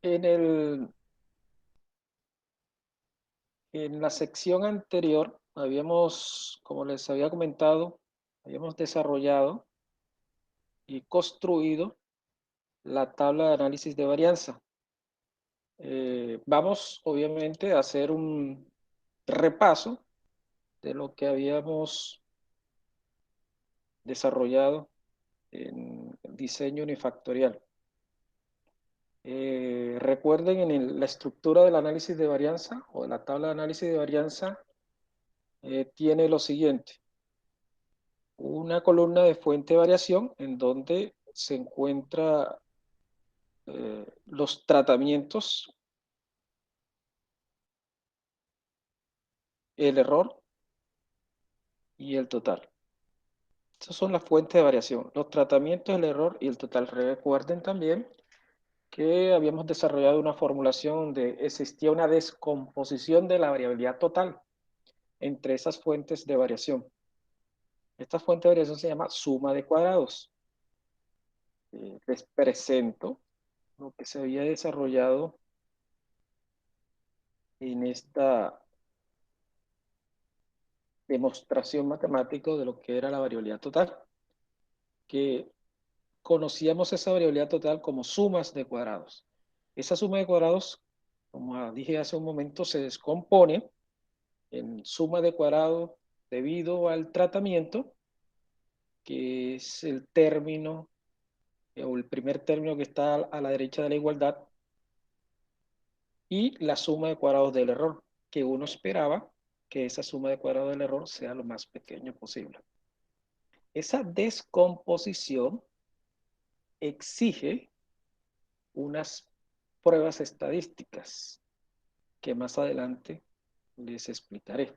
En en la sección anterior habíamos, como les había comentado, habíamos desarrollado y construido la tabla de análisis de varianza. Vamos, obviamente, a hacer un repaso de lo que habíamos desarrollado en diseño unifactorial. Recuerden la estructura del análisis de varianza o de la tabla de análisis de varianza tiene lo siguiente: una columna de fuente de variación en donde se encuentra los tratamientos, el error y el total. Estas son las fuentes de variación, los tratamientos, el error y el total. Recuerden también que habíamos desarrollado una formulación donde existía una descomposición de la variabilidad total entre esas fuentes de variación. Esta fuente de variación se llama suma de cuadrados. Les presento lo que se había desarrollado en esta demostración matemática de lo que era la variabilidad total, que conocíamos esa variabilidad total como sumas de cuadrados. Esa suma de cuadrados, como dije hace un momento, se descompone en suma de cuadrados debido al tratamiento, que es el término o el primer término que está a la derecha de la igualdad, y la suma de cuadrados del error, que uno esperaba que esa suma de cuadrados del error sea lo más pequeño posible. Esa descomposición exige unas pruebas estadísticas que más adelante les explicaré.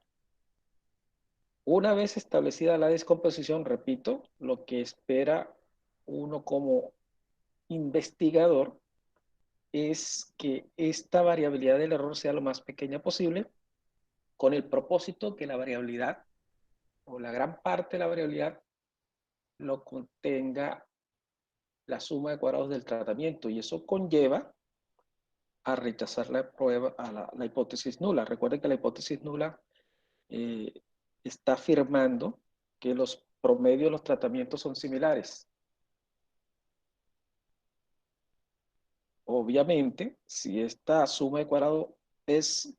Una vez establecida la descomposición, repito, lo que espera uno como investigador es que esta variabilidad del error sea lo más pequeña posible, con el propósito que la variabilidad o la gran parte de la variabilidad lo contenga la suma de cuadrados del tratamiento, y eso conlleva a rechazar la prueba, a la hipótesis nula. Recuerden que la hipótesis nula eh, está afirmando que los promedios de los tratamientos son similares. Obviamente, si esta suma de cuadrados es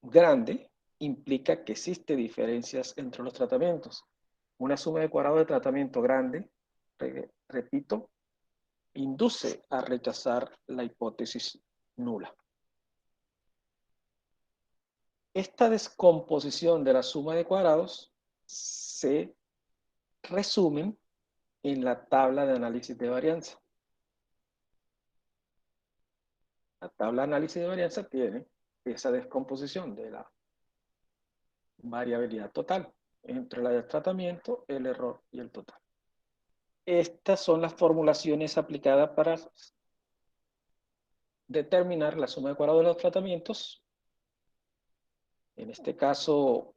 grande, implica que existen diferencias entre los tratamientos. Una suma de cuadrados de tratamiento grande, repito, induce a rechazar la hipótesis nula. Esta descomposición de la suma de cuadrados se resumen en la tabla de análisis de varianza. La tabla de análisis de varianza tiene esa descomposición de la variabilidad total entre la del tratamiento, el error y el total. Estas son las formulaciones aplicadas para determinar la suma de cuadrados de los tratamientos. En este caso,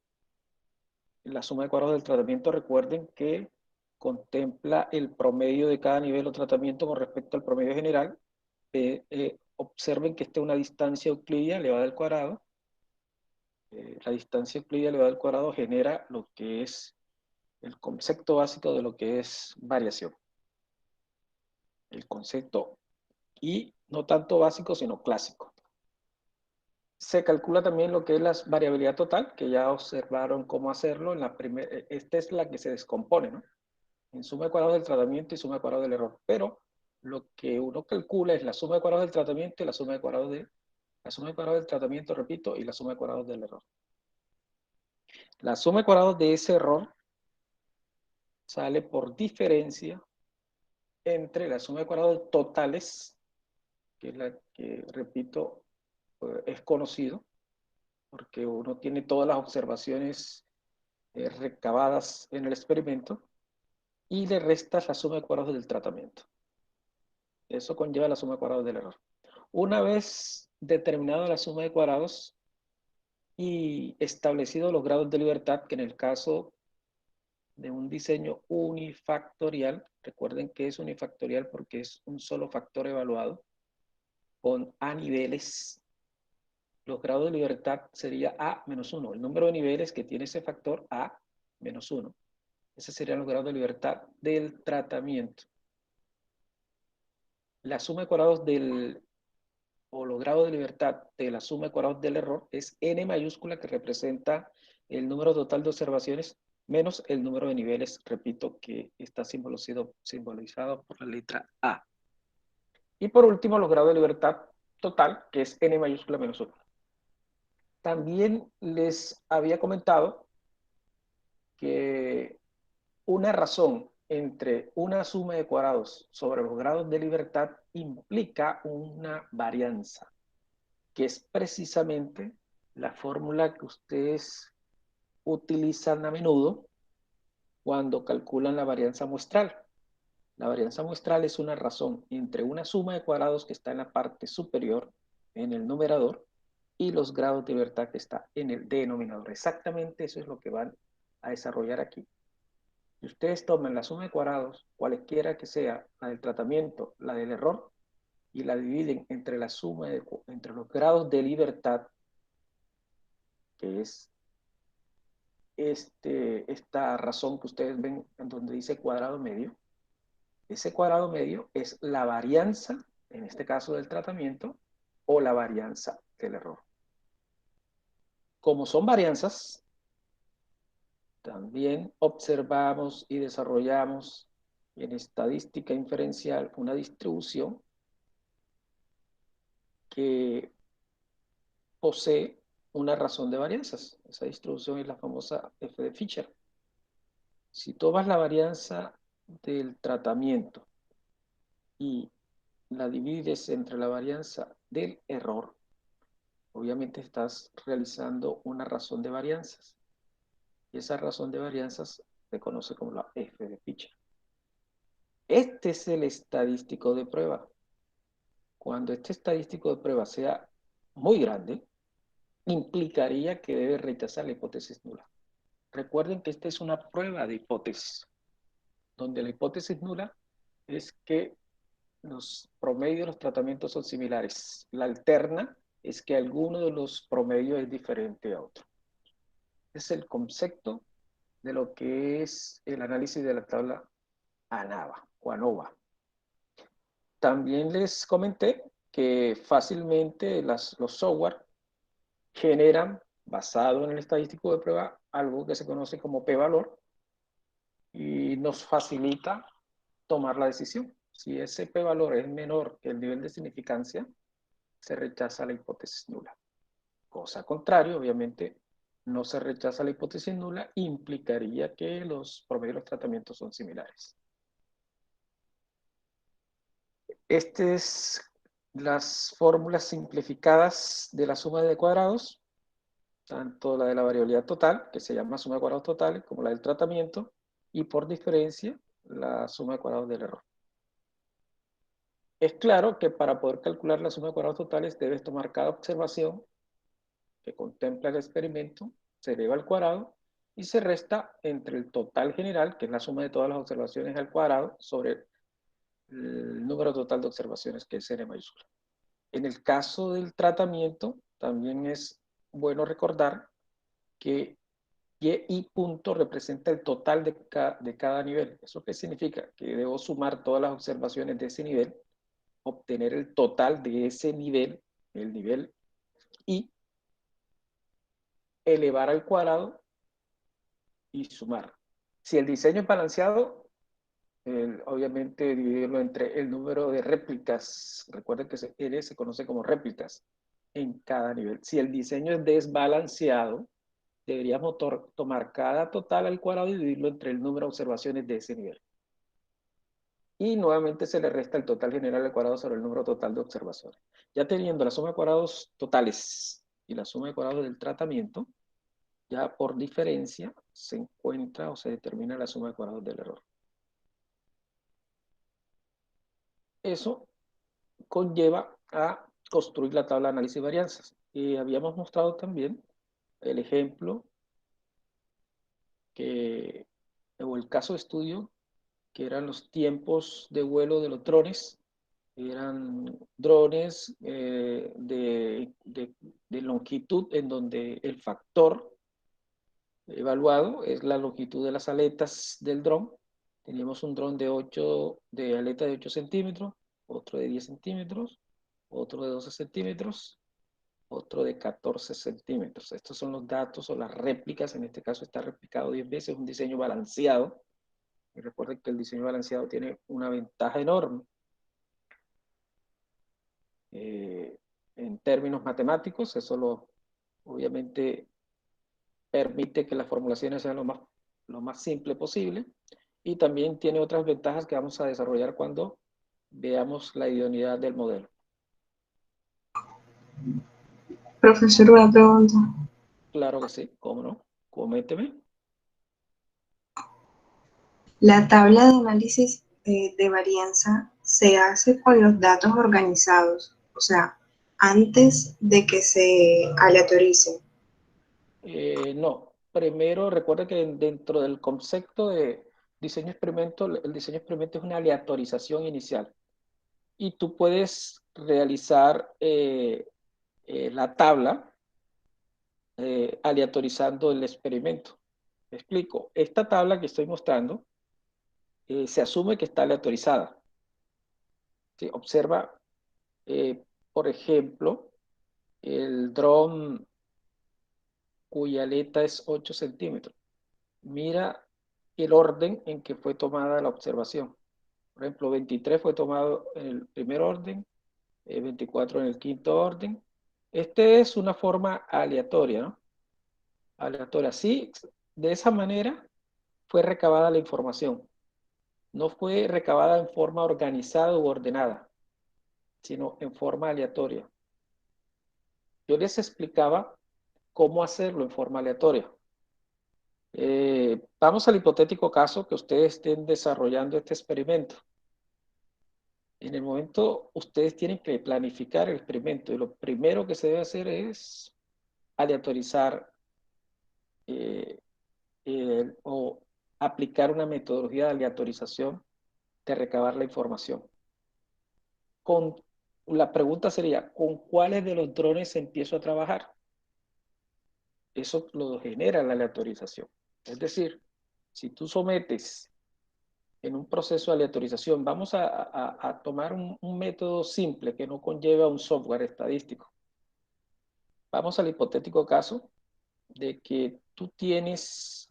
la suma de cuadrados del tratamiento, recuerden que contempla el promedio de cada nivel o tratamiento con respecto al promedio general. Observen que esta es una distancia euclídea elevada al cuadrado. La distancia euclídea elevada al cuadrado genera lo que es el concepto básico de lo que es variación. El concepto, y no tanto básico, sino clásico. Se calcula también lo que es la variabilidad total, que ya observaron cómo hacerlo. Esta es la que se descompone, ¿no? En suma de cuadrados del tratamiento y suma de cuadrados del error. Pero lo que uno calcula es la suma de cuadrados del tratamiento y la suma de cuadrados del tratamiento, repito, y la suma de cuadrados del error. La suma de cuadrados de ese error sale por diferencia entre la suma de cuadrados totales, que es la que, repito, es conocido, porque uno tiene todas las observaciones recabadas en el experimento, y le restas la suma de cuadrados del tratamiento. Eso conlleva la suma de cuadrados del error. Una vez determinada la suma de cuadrados y establecidos los grados de libertad, que en el caso de un diseño unifactorial, recuerden que es unifactorial porque es un solo factor evaluado, con A niveles, los grados de libertad sería A menos 1. El número de niveles que tiene ese factor A menos 1. Esos serían los grados de libertad del tratamiento. La suma de cuadrados o los grados de libertad de la suma de cuadrados del error es n mayúscula, que representa el número total de observaciones menos el número de niveles, repito, que está simbolizado por la letra A. Y por último, los grados de libertad total, que es n mayúscula menos 1. También les había comentado que una razón entre una suma de cuadrados sobre los grados de libertad implica una varianza, que es precisamente la fórmula que ustedes utilizan a menudo cuando calculan la varianza muestral. La varianza muestral es una razón entre una suma de cuadrados que está en la parte superior, en el numerador, y los grados de libertad que está en el denominador. Exactamente eso es lo que van a desarrollar aquí. Si ustedes toman la suma de cuadrados, cualquiera que sea, la del tratamiento, la del error, y la dividen entre la suma entre los grados de libertad, que es esta razón que ustedes ven en donde dice cuadrado medio, ese cuadrado medio es la varianza, en este caso del tratamiento, o la varianza del error. Como son varianzas, también observamos y desarrollamos en estadística inferencial una distribución que posee una razón de varianzas. Esa distribución es la famosa F de Fisher. Si tomas la varianza del tratamiento y la divides entre la varianza del error, obviamente estás realizando una razón de varianzas. Y esa razón de varianzas se conoce como la F de Fisher. Este es el estadístico de prueba. Cuando este estadístico de prueba sea muy grande, implicaría que debe rechazar la hipótesis nula. Recuerden que esta es una prueba de hipótesis, donde la hipótesis nula es que los promedios de los tratamientos son similares. La alterna es que alguno de los promedios es diferente a otro. Es el concepto de lo que es el análisis de la tabla ANAVA o ANOVA. También les comenté que fácilmente los software generan, basado en el estadístico de prueba, algo que se conoce como p-valor y nos facilita tomar la decisión. Si ese p-valor es menor que el nivel de significancia, se rechaza la hipótesis nula. Cosa contraria, obviamente, no se rechaza la hipótesis nula, implicaría que los promedios de los tratamientos son similares. Estas es las fórmulas simplificadas de la suma de cuadrados, tanto la de la variabilidad total, que se llama suma de cuadrados totales, como la del tratamiento, y por diferencia, la suma de cuadrados del error. Es claro que para poder calcular la suma de cuadrados totales debes tomar cada observación que contempla el experimento, se eleva al cuadrado y se resta entre el total general, que es la suma de todas las observaciones al cuadrado, sobre el número total de observaciones, que es n mayúscula. En el caso del tratamiento, también es bueno recordar que y punto representa el total de cada nivel. ¿Eso qué significa? Que debo sumar todas las observaciones de ese nivel, obtener el total de ese nivel, el nivel y, elevar al cuadrado y sumar. Si el diseño es balanceado, obviamente dividirlo entre el número de réplicas. Recuerden que N se conoce como réplicas en cada nivel. Si el diseño es desbalanceado, deberíamos tomar cada total al cuadrado y dividirlo entre el número de observaciones de ese nivel. Y nuevamente se le resta el total general al cuadrado sobre el número total de observaciones. Ya teniendo la suma de cuadrados totales y la suma de cuadrados del tratamiento, ya por diferencia se encuentra o se determina la suma de cuadrados del error. Eso conlleva a construir la tabla de análisis de varianzas. Y habíamos mostrado también el ejemplo o el caso de estudio, que eran los tiempos de vuelo de los drones Eran drones de longitud en donde el factor evaluado es la longitud de las aletas del dron. Teníamos un dron de aleta de 8 centímetros, otro de 10 centímetros, otro de 12 centímetros, otro de 14 centímetros. Estos son los datos o las réplicas. En este caso está replicado 10 veces, un diseño balanceado. Y recuerden que el diseño balanceado tiene una ventaja enorme. En términos matemáticos, obviamente permite que las formulaciones sean lo más simple posible, y también tiene otras ventajas que vamos a desarrollar cuando veamos la idoneidad del modelo. Profesor, una pregunta. Claro que sí, ¿cómo no? Coménteme. La tabla de análisis de varianza se hace con los datos organizados, o sea, antes de que se aleatoricen. No, primero recuerda que dentro del concepto de diseño experimento, el diseño experimento es una aleatorización inicial, y tú puedes realizar la tabla aleatorizando el experimento. Me explico. Esta tabla que estoy mostrando se asume que está aleatorizada. ¿Sí? Observa, por ejemplo, el dron cuya aleta es 8 centímetros. Mira el orden en que fue tomada la observación. Por ejemplo, 23 fue tomado en el primer orden, 24 en el quinto orden. Este es una forma aleatoria, ¿no? Aleatoria. Sí, de esa manera fue recabada la información. No fue recabada en forma organizada u ordenada, sino en forma aleatoria. Yo les explicaba cómo hacerlo en forma aleatoria. Vamos al hipotético caso que ustedes estén desarrollando este experimento. En el momento, ustedes tienen que planificar el experimento, y lo primero que se debe hacer es aleatorizar eh, o aplicar una metodología de aleatorización de recabar la información. La pregunta sería, ¿con cuáles de los drones empiezo a trabajar? Eso lo genera la aleatorización. Es decir, si tú sometes en un proceso de aleatorización, vamos a tomar un método simple que no conlleva un software estadístico. Vamos al hipotético caso de que tú tienes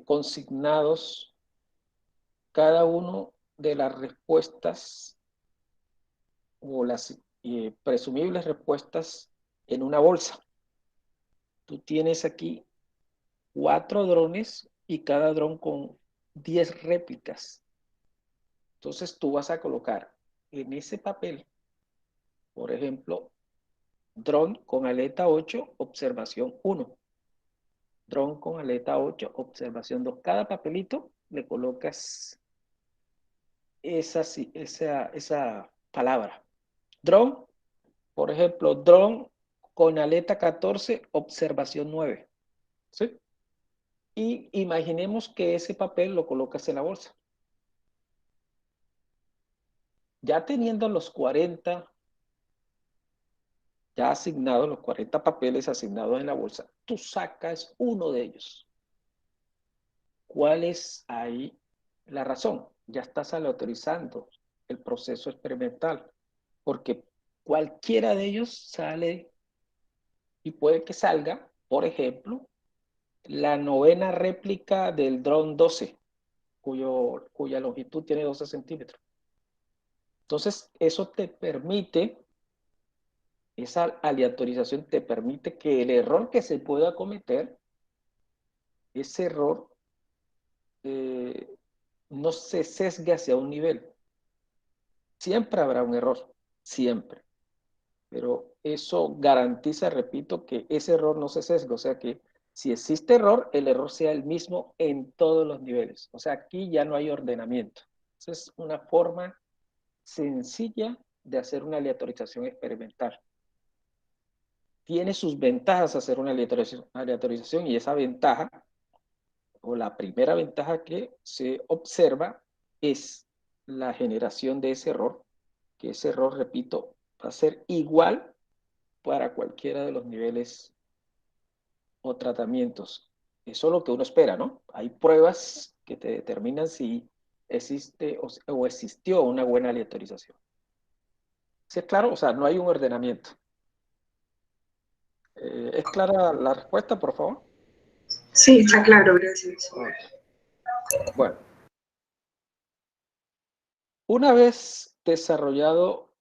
consignados cada uno de las respuestas o las presumibles respuestas en una bolsa. Tú tienes aquí 4 drones y cada dron con 10 réplicas. Entonces tú vas a colocar en ese papel, por ejemplo, dron con aleta 8, observación 1. Dron con aleta 8, observación 2. Cada papelito le colocas esa palabra. Dron, por ejemplo, dron con aleta 14, observación 9. ¿Sí? Y imaginemos que ese papel lo colocas en la bolsa. Ya teniendo los 40 ya asignados, los 40 papeles asignados en la bolsa, tú sacas uno de ellos. ¿Cuál es ahí la razón? Ya estás aleatorizando el proceso experimental, porque cualquiera de ellos sale, y puede que salga, por ejemplo, la novena réplica del dron 12, cuya longitud tiene 12 centímetros. Entonces, eso te permite, esa aleatorización te permite que el error que se pueda cometer, ese error eh, no se sesgue hacia un nivel. Siempre habrá un error, siempre. Pero eso garantiza, repito, que ese error no se sesgue. O sea que si existe error, el error sea el mismo en todos los niveles. O sea, aquí ya no hay ordenamiento. Esa es una forma sencilla de hacer una aleatorización experimental. Tiene sus ventajas hacer una aleatorización, y esa ventaja, o la primera ventaja que se observa, es la generación de ese error. que ese error, repito, va a ser igual para cualquiera de los niveles o tratamientos. Eso es lo que uno espera, ¿no? Hay pruebas que te determinan si existe o existió una buena aleatorización. ¿Sí es claro? O sea, no hay un ordenamiento. ¿Es clara la respuesta, por favor? Sí, está claro, gracias. Okay. Bueno, una vez desarrollado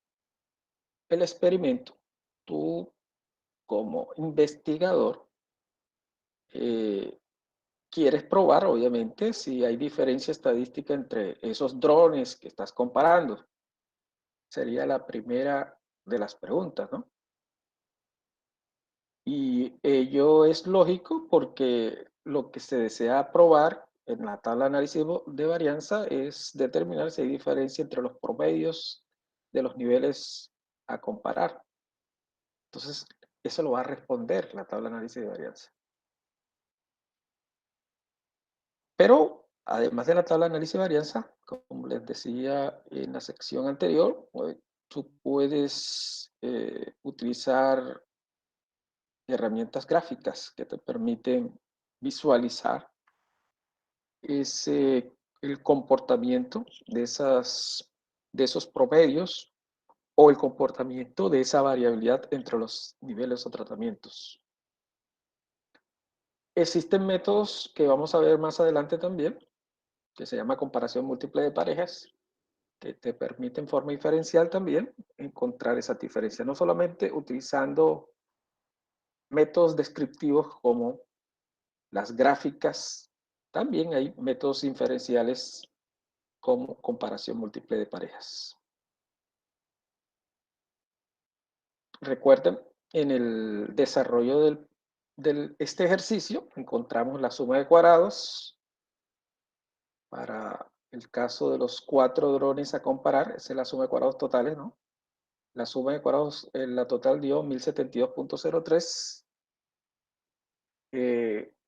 el experimento, tú como investigador eh, quieres probar, obviamente, si hay diferencia estadística entre esos drones que estás comparando. Sería la primera de las preguntas, ¿no? Y ello es lógico porque lo que se desea probar en la tabla de análisis de varianza es determinar si hay diferencia entre los promedios de los niveles a comparar. Entonces, eso lo va a responder la tabla de análisis de varianza. Pero, además de la tabla de análisis de varianza, como les decía en la sección anterior, tú puedes utilizar herramientas gráficas que te permiten visualizar el comportamiento de esos promedios o el comportamiento de esa variabilidad entre los niveles o tratamientos. Existen métodos que vamos a ver más adelante también, que se llama comparación múltiple de parejas, que te permite en forma diferencial también encontrar esa diferencia, no solamente utilizando métodos descriptivos como las gráficas, también hay métodos inferenciales como comparación múltiple de parejas. Recuerden, en el desarrollo este ejercicio encontramos la suma de cuadrados para el caso de los 4 drones a comparar, esa es la suma de cuadrados totales, ¿no? La suma de cuadrados, la total dio 1072.03.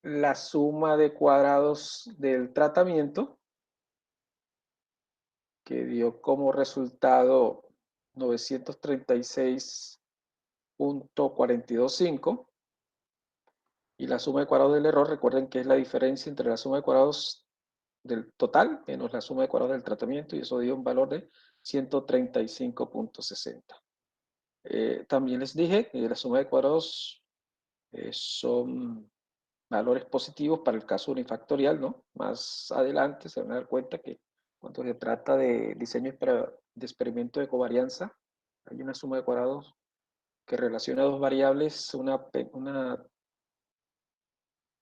La suma de cuadrados del tratamiento, que dio como resultado 936.425. Y la suma de cuadrados del error, recuerden que es la diferencia entre la suma de cuadrados del total menos la suma de cuadrados del tratamiento, y eso dio un valor de 135.60. También les dije que la suma de cuadrados son valores positivos para el caso unifactorial, ¿no? Más adelante se van a dar cuenta que cuando se trata de diseño de experimento de covarianza, hay una suma de cuadrados que relaciona dos variables, una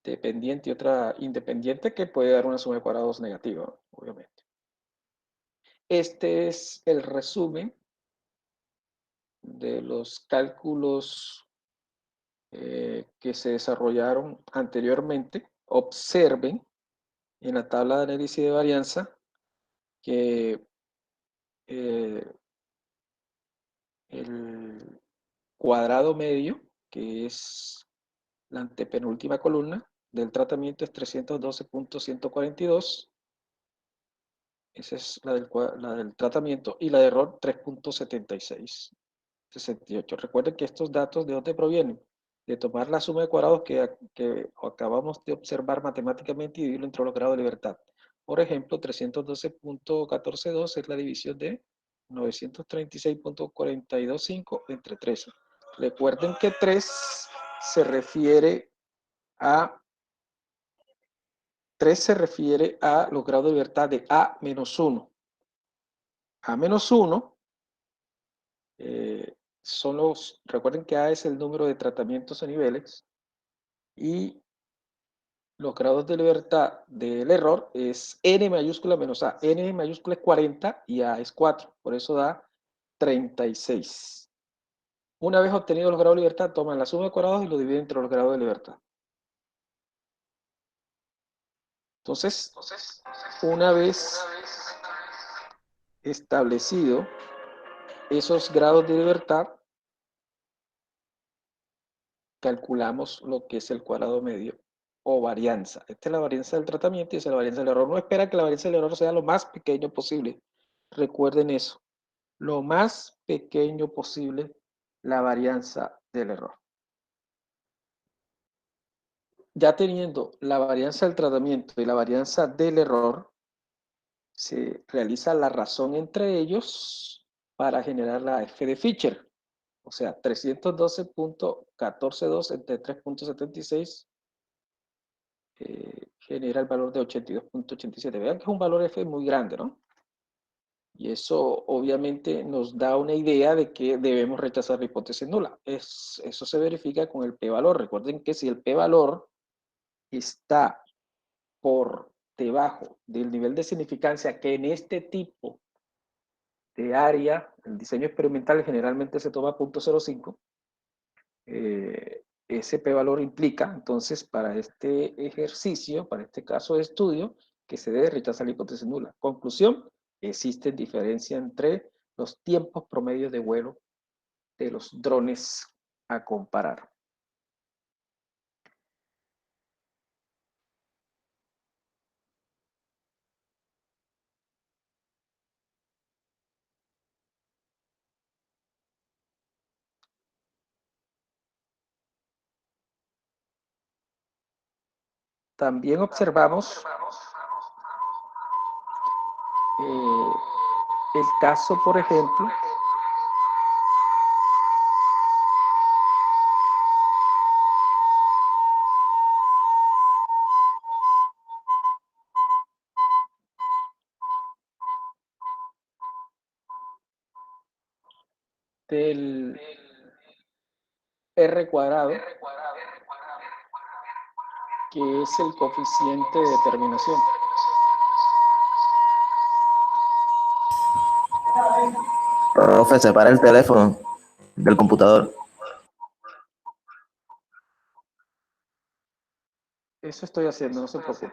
dependiente y otra independiente, que puede dar una suma de cuadrados negativa, obviamente. Este es el resumen de los cálculos que se desarrollaron anteriormente. Observen en la tabla de análisis de varianza que el cuadrado medio, que es la antepenúltima columna del tratamiento, es 312.142. Esa es la del tratamiento, y la de error 3.7668. Recuerden que estos datos, ¿de dónde provienen? De tomar la suma de cuadrados que acabamos de observar matemáticamente y dividirlo entre los grados de libertad. Por ejemplo, 312.142 es la división de 936.425 entre 3. Recuerden que 3 se refiere a 3 se refiere a los grados de libertad de A menos 1. A menos 1 recuerden que A es el número de tratamientos o niveles, y los grados de libertad del error es N mayúscula menos A. N mayúscula es 40 y A es 4, por eso da 36. Una vez obtenido los grados de libertad, toman la suma de cuadrados y lo dividen entre los grados de libertad. Entonces, una vez establecido esos grados de libertad, calculamos lo que es el cuadrado medio o varianza. Esta es la varianza del tratamiento y esta es la varianza del error. No espera que la varianza del error sea lo más pequeño posible. Recuerden eso. lo más pequeño posible la varianza del error. Ya teniendo la varianza del tratamiento y la varianza del error, se realiza la razón entre ellos para generar la F de Fisher. O sea, 312.142 entre 3.76 genera el valor de 82.87. Vean que es un valor F muy grande, ¿no? Y eso obviamente nos da una idea de que debemos rechazar la hipótesis nula. Eso se verifica con el p-valor. Recuerden que si el p-valor está por debajo del nivel de significancia que en este tipo de área, el diseño experimental generalmente se toma 0.05, ese p-valor implica entonces para este ejercicio, para este caso de estudio, que se debe rechazar la hipótesis nula. Conclusión, existe diferencia entre los tiempos promedios de vuelo de los drones a comparar. También observamos el caso, por ejemplo, del R cuadrado, que es el coeficiente de determinación. Profe, separa el teléfono del computador. Eso estoy haciendo, no se preocupe.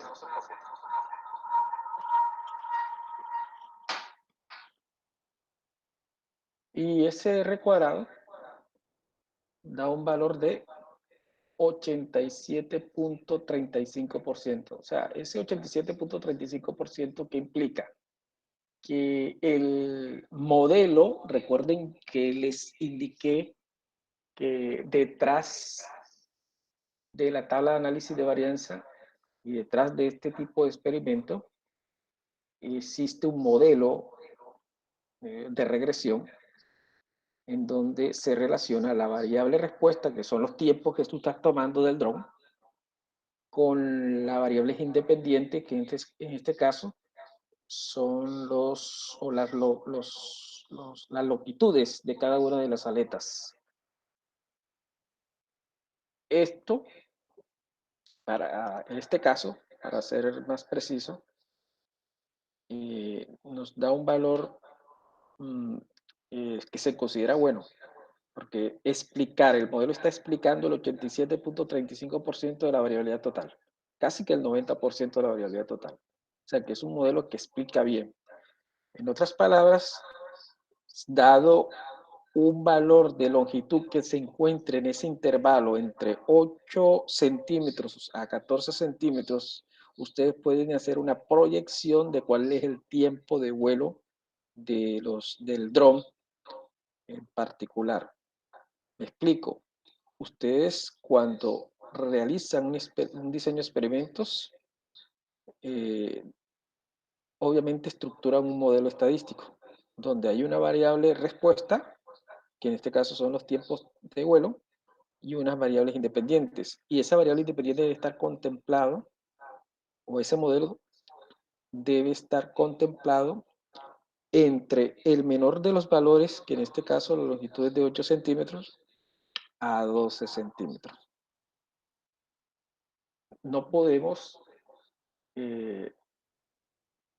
Y ese R cuadrado da un valor de 87.35%. O sea, ese 87.35% que implica que el modelo, recuerden que les indiqué que detrás de la tabla de análisis de varianza y detrás de este tipo de experimento existe un modelo de regresión en donde se relaciona la variable respuesta, que son los tiempos que tú estás tomando del dron, con la variable independiente, que en este caso son las longitudes de cada una de las aletas. Esto, en este caso, para ser más preciso, nos da un valor que se considera bueno, porque el modelo está explicando el 87.35% de la variabilidad total, casi que el 90% de la variabilidad total. O sea que es un modelo que explica bien. En otras palabras, dado un valor de longitud que se encuentre en ese intervalo entre 8 centímetros a 14 centímetros, ustedes pueden hacer una proyección de cuál es el tiempo de vuelo del dron en particular. Me explico. Ustedes cuando realizan un diseño de experimentos, obviamente estructuran un modelo estadístico, donde hay una variable respuesta, que en este caso son los tiempos de vuelo, y unas variables independientes. Y esa variable independiente debe estar contemplado, o ese modelo debe estar contemplado entre el menor de los valores, que en este caso la longitud es de 8 centímetros, a 12 centímetros. No podemos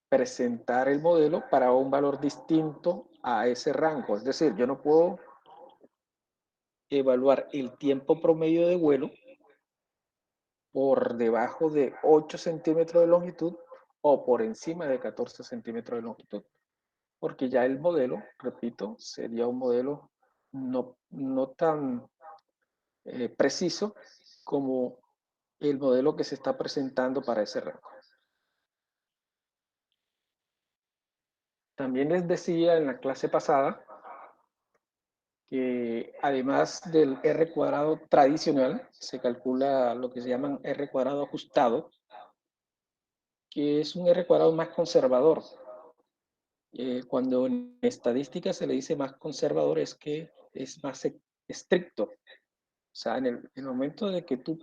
presentar el modelo para un valor distinto a ese rango. Es decir, yo no puedo evaluar el tiempo promedio de vuelo por debajo de 8 centímetros de longitud o por encima de 14 centímetros de longitud, porque ya el modelo, repito, sería un modelo no tan preciso como el modelo que se está presentando para ese rango. También les decía en la clase pasada que además del R cuadrado tradicional, se calcula lo que se llama R cuadrado ajustado, que es un R cuadrado más conservador. Cuando en estadística se le dice más conservador es que es más estricto. O sea, en el momento de que tú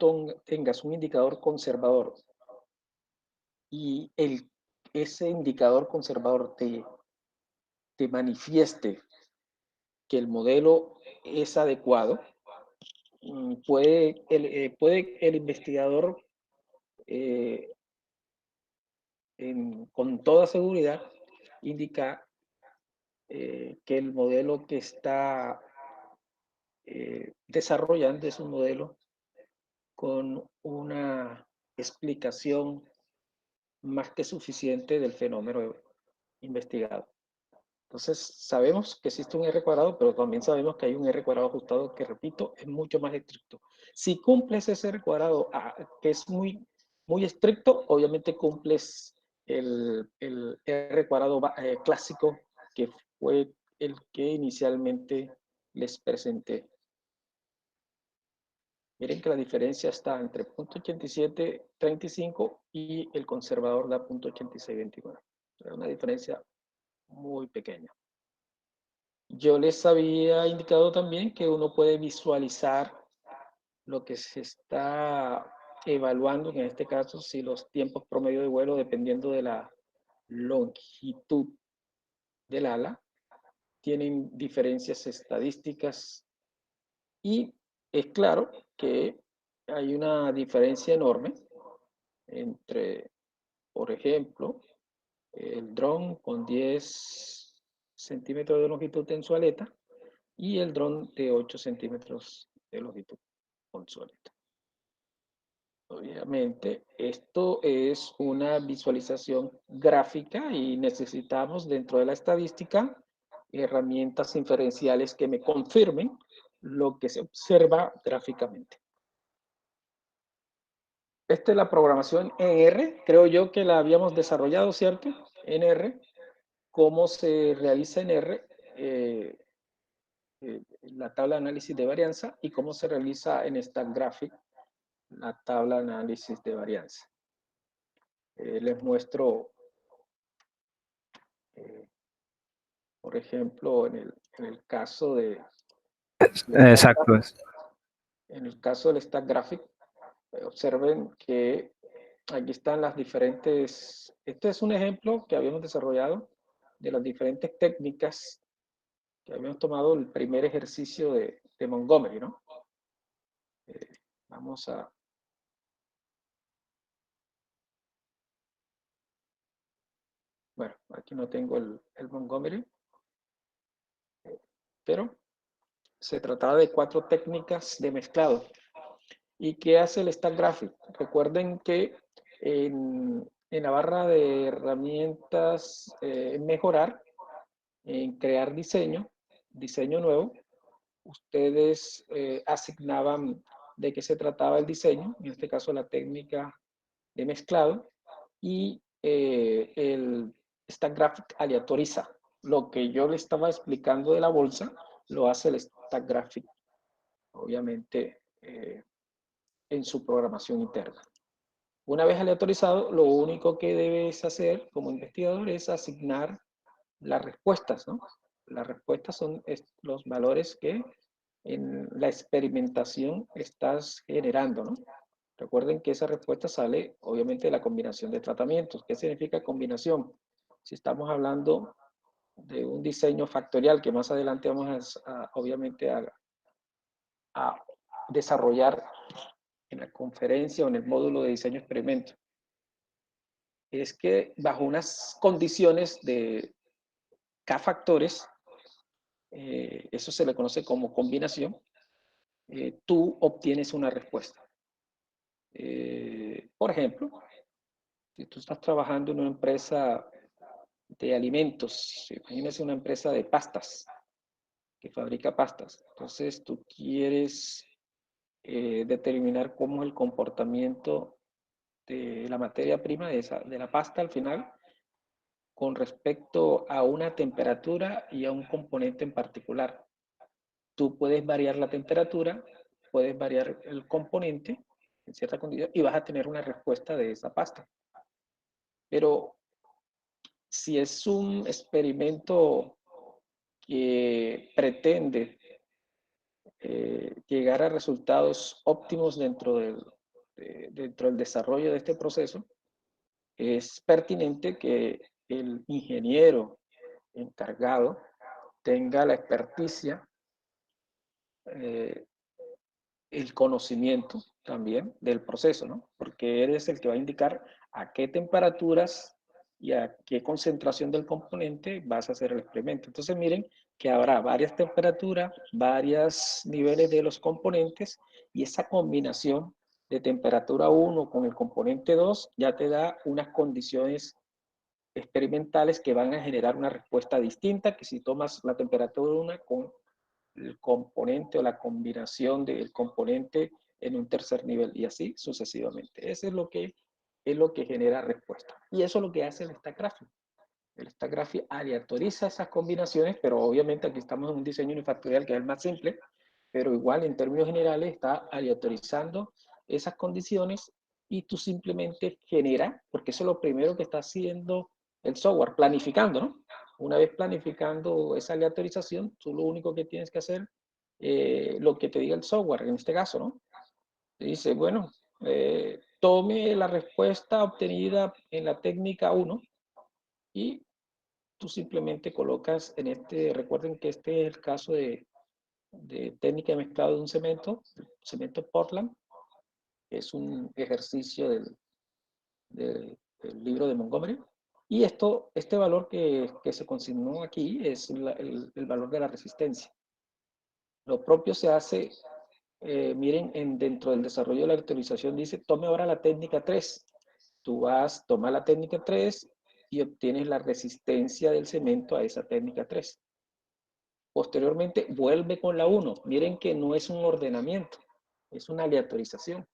tengas un indicador conservador y ese indicador conservador te manifieste que el modelo es adecuado, puede el investigador con toda seguridad indicar que el modelo que está desarrollando es un modelo con una explicación más que suficiente del fenómeno investigado. Entonces, sabemos que existe un R cuadrado, pero también sabemos que hay un R cuadrado ajustado que, repito, es mucho más estricto. Si cumples ese R cuadrado que es muy, muy estricto, obviamente cumples el R cuadrado clásico, que fue el que inicialmente les presenté. Miren que la diferencia está entre 0.8735 y el conservador da 0.8629. Es una diferencia muy pequeña. Yo les había indicado también que uno puede visualizar lo que se está evaluando, en este caso, si los tiempos promedio de vuelo, dependiendo de la longitud del ala, tienen diferencias estadísticas, y es claro que hay una diferencia enorme entre, por ejemplo, el dron con 10 centímetros de longitud en su aleta y el dron de 8 centímetros de longitud con su aleta. Obviamente, esto es una visualización gráfica y necesitamos dentro de la estadística herramientas inferenciales que me confirmen lo que se observa gráficamente. Esta es la programación en R, creo yo que la habíamos desarrollado, ¿cierto? En R, cómo se realiza en R la tabla de análisis de varianza y cómo se realiza en StackGraphic la tabla de análisis de varianza. Les muestro, por ejemplo, en el caso de... Exacto. En el caso del StackGraphic, observen que aquí están las diferentes... Este es un ejemplo que habíamos desarrollado de las diferentes técnicas que habíamos tomado el primer ejercicio de Montgomery, ¿no? Vamos a... Bueno, aquí no tengo el Montgomery, pero se trataba de 4 técnicas de mezclado. ¿Y qué hace el StackGraphic? Recuerden que en la barra de herramientas mejorar, en crear diseño nuevo, ustedes asignaban de qué se trataba el diseño, en este caso la técnica de mezclado, y el StackGraphic aleatoriza. Lo que yo le estaba explicando de la bolsa, lo hace el StackGraphic, obviamente, en su programación interna. Una vez aleatorizado, lo único que debes hacer como investigador es asignar las respuestas, ¿no? Las respuestas son los valores que en la experimentación estás generando, ¿no? Recuerden que esa respuesta sale, obviamente, de la combinación de tratamientos. ¿Qué significa combinación? Si estamos hablando de un diseño factorial, que más adelante vamos obviamente, a desarrollar en la conferencia o en el módulo de diseño experimento, es que bajo unas condiciones de K factores, eso se le conoce como combinación, tú obtienes una respuesta. Por ejemplo, si tú estás trabajando en una empresa de alimentos, imagínese una empresa de pastas, que fabrica pastas, entonces tú quieres determinar cómo es el comportamiento de la materia prima de la pasta al final, con respecto a una temperatura y a un componente en particular. Tú puedes variar la temperatura, puedes variar el componente en cierta condición y vas a tener una respuesta de esa pasta. Pero si es un experimento que pretende llegar a resultados óptimos dentro del desarrollo de este proceso, es pertinente que el ingeniero encargado tenga la experticia, el conocimiento también del proceso, ¿no? Porque eres el que va a indicar a qué temperaturas y a qué concentración del componente vas a hacer el experimento. Entonces miren que habrá varias temperaturas, varios niveles de los componentes y esa combinación de temperatura 1 con el componente 2 ya te da unas condiciones experimentales que van a generar una respuesta distinta que si tomas la temperatura 1 con el componente o la combinación del componente en un tercer nivel y así sucesivamente. Eso es lo que genera respuesta. Y eso es lo que hace el Stack Graphic. El Stack Graphic aleatoriza esas combinaciones, pero obviamente aquí estamos en un diseño unifactorial que es el más simple, pero igual en términos generales está aleatorizando esas condiciones y tú simplemente genera, porque eso es lo primero que está haciendo el software, planificando, ¿no? Una vez planificando esa aleatorización, tú lo único que tienes que hacer, lo que te diga el software, en este caso, ¿no? Te dice, bueno, tome la respuesta obtenida en la técnica 1 y tú simplemente colocas en este, recuerden que este es el caso de técnica de mezclado de un cemento Portland, que es un ejercicio del libro de Montgomery. Y este valor que se consignó aquí es el valor de la resistencia. Lo propio se hace, miren, dentro del desarrollo de la actualización dice, tome ahora la técnica 3. Tú toma la técnica 3 y obtienes la resistencia del cemento a esa técnica 3. Posteriormente vuelve con la 1. Miren que no es un ordenamiento, es una aleatorización.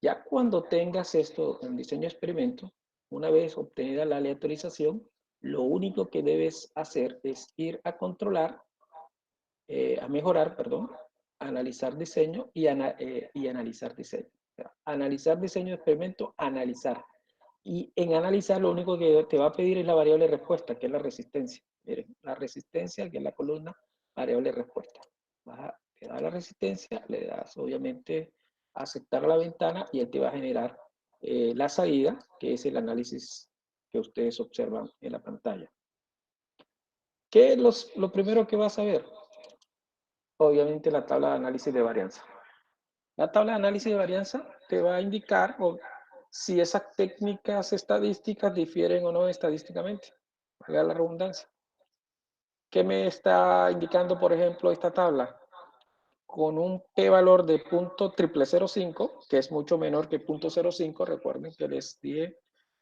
Ya cuando tengas esto en diseño experimento, una vez obtenida la aleatorización, lo único que debes hacer es ir a controlar, a mejorar, perdón, analizar diseño y analizar diseño. O sea, analizar diseño de experimento, analizar. Y en analizar lo único que te va a pedir es la variable respuesta, que es la resistencia. Miren, la resistencia, que es la columna, variable respuesta. Te da la resistencia, le das obviamente aceptar la ventana y él te va a generar la salida, que es el análisis que ustedes observan en la pantalla. ¿Qué es lo primero que vas a ver? Obviamente la tabla de análisis de varianza. La tabla de análisis de varianza te va a indicar si esas técnicas estadísticas difieren o no estadísticamente. Valga la redundancia. ¿Qué me está indicando, por ejemplo, esta tabla? Con un p-valor de .0005, que es mucho menor que .05, recuerden que les dije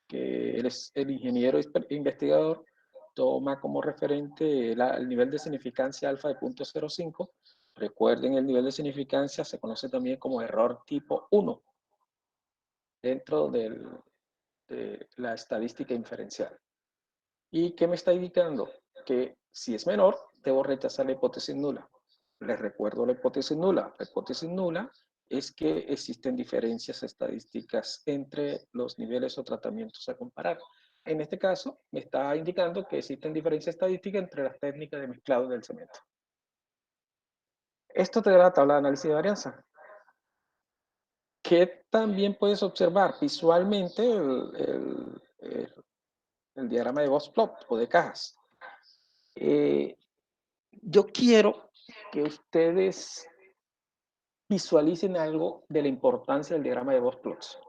que el ingeniero investigador toma como referente el nivel de significancia alfa de .05. Recuerden, el nivel de significancia se conoce también como error tipo 1 dentro de la estadística inferencial. ¿Y qué me está indicando? Que si es menor, debo rechazar la hipótesis nula. Les recuerdo la hipótesis nula. La hipótesis nula es que existen diferencias estadísticas entre los niveles o tratamientos a comparar. En este caso, me está indicando que existen diferencias estadísticas entre las técnicas de mezclado del cemento. Esto te da la tabla de análisis de varianza. ¿Qué también puedes observar? Visualmente el diagrama de Box-Plot o de cajas. Yo quiero que ustedes visualicen algo de la importancia del diagrama de Box-Plots.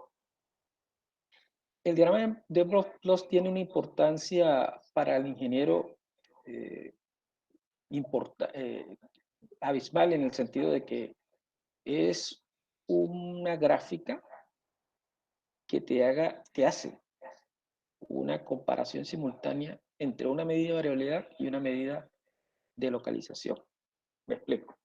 El diagrama de Box-Plots tiene una importancia para el ingeniero abismal en el sentido de que es una gráfica que te hace una comparación simultánea entre una medida de variabilidad y una medida de localización. Me explico.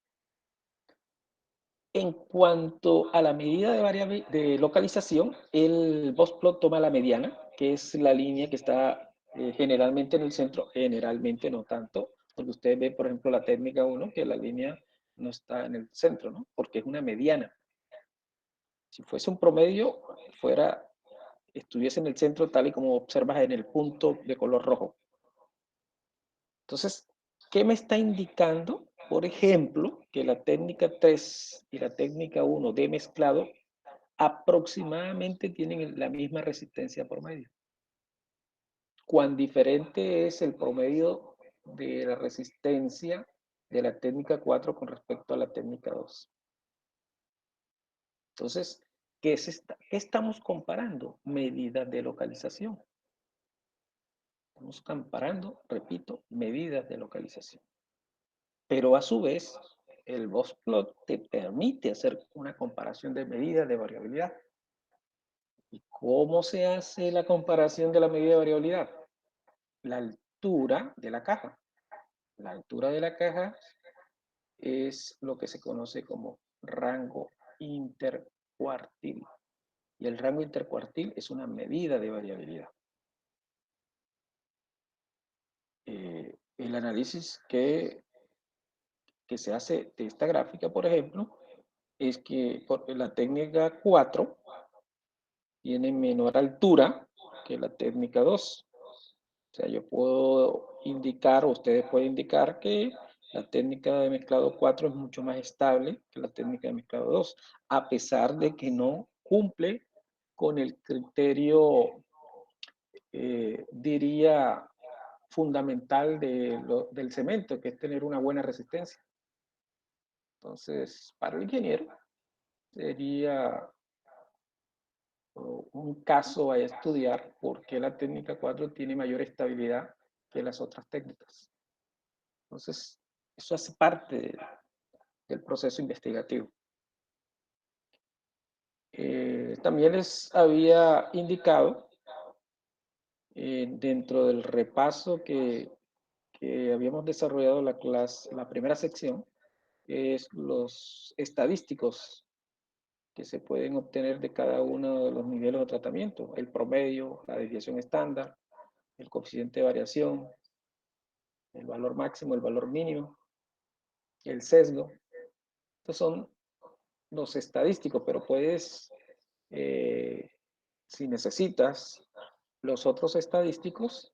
En cuanto a la medida de localización, el Box-Plot toma la mediana, que es la línea que está generalmente en el centro, generalmente no tanto, porque ustedes ven, por ejemplo, la técnica 1, que la línea no está en el centro, ¿no? Porque es una mediana. Si fuese un promedio, estuviese en el centro tal y como observas en el punto de color rojo. Entonces, ¿qué me está indicando? Por ejemplo, que la técnica 3 y la técnica 1 de mezclado aproximadamente tienen la misma resistencia promedio. Cuán diferente es el promedio de la resistencia de la técnica 4 con respecto a la técnica 2. Entonces, ¿qué estamos comparando? Medidas de localización. Estamos comparando, repito, medidas de localización. Pero a su vez, el Box-Plot te permite hacer una comparación de medidas de variabilidad. ¿Y cómo se hace la comparación de la medida de variabilidad? La altura de la caja. La altura de la caja es lo que se conoce como rango intercuartil. Y el rango intercuartil es una medida de variabilidad. El análisis que se hace de esta gráfica, por ejemplo, es que la técnica 4 tiene menor altura que la técnica 2. O sea, yo puedo indicar, o ustedes pueden indicar que la técnica de mezclado 4 es mucho más estable que la técnica de mezclado 2, a pesar de que no cumple con el criterio, diría, fundamental del cemento, que es tener una buena resistencia. Entonces, para el ingeniero sería un caso a estudiar por qué la técnica 4 tiene mayor estabilidad que las otras técnicas. Entonces, eso hace parte del proceso investigativo. También les había indicado dentro del repaso que habíamos desarrollado la primera sección, que es los estadísticos que se pueden obtener de cada uno de los niveles de tratamiento, el promedio, la desviación estándar, el coeficiente de variación, el valor máximo, el valor mínimo, el sesgo. Estos son los estadísticos, pero puedes, si necesitas los otros estadísticos,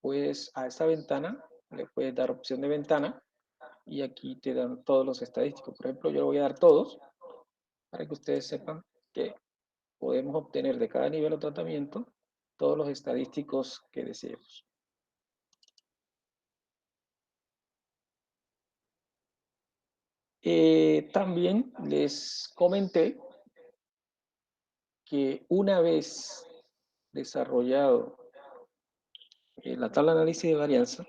pues a esta ventana le puedes dar opción de ventana y aquí te dan todos los estadísticos. Por ejemplo, yo le voy a dar todos para que ustedes sepan que podemos obtener de cada nivel de tratamiento todos los estadísticos que deseemos. También les comenté que una vez desarrollado la tabla de análisis de varianza,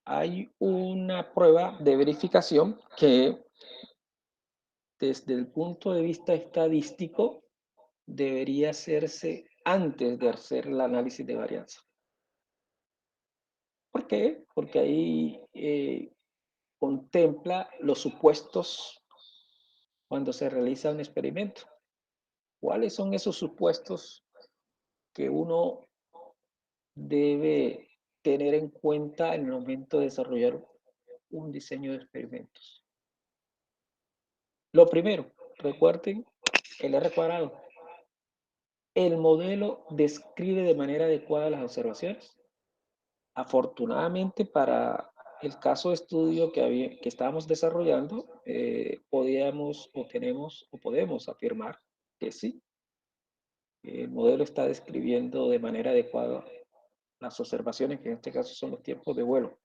hay una prueba de verificación que desde el punto de vista estadístico debería hacerse antes de hacer el análisis de varianza. ¿Por qué? Porque ahí contempla los supuestos cuando se realiza un experimento. ¿Cuáles son esos supuestos que uno debe tener en cuenta en el momento de desarrollar un diseño de experimentos? Lo primero, recuerden el R cuadrado. El modelo describe de manera adecuada las observaciones. Afortunadamente para el caso de estudio que estábamos desarrollando, podíamos o tenemos o podemos afirmar que sí, el modelo está describiendo de manera adecuada las observaciones, que en este caso son los tiempos de vuelo,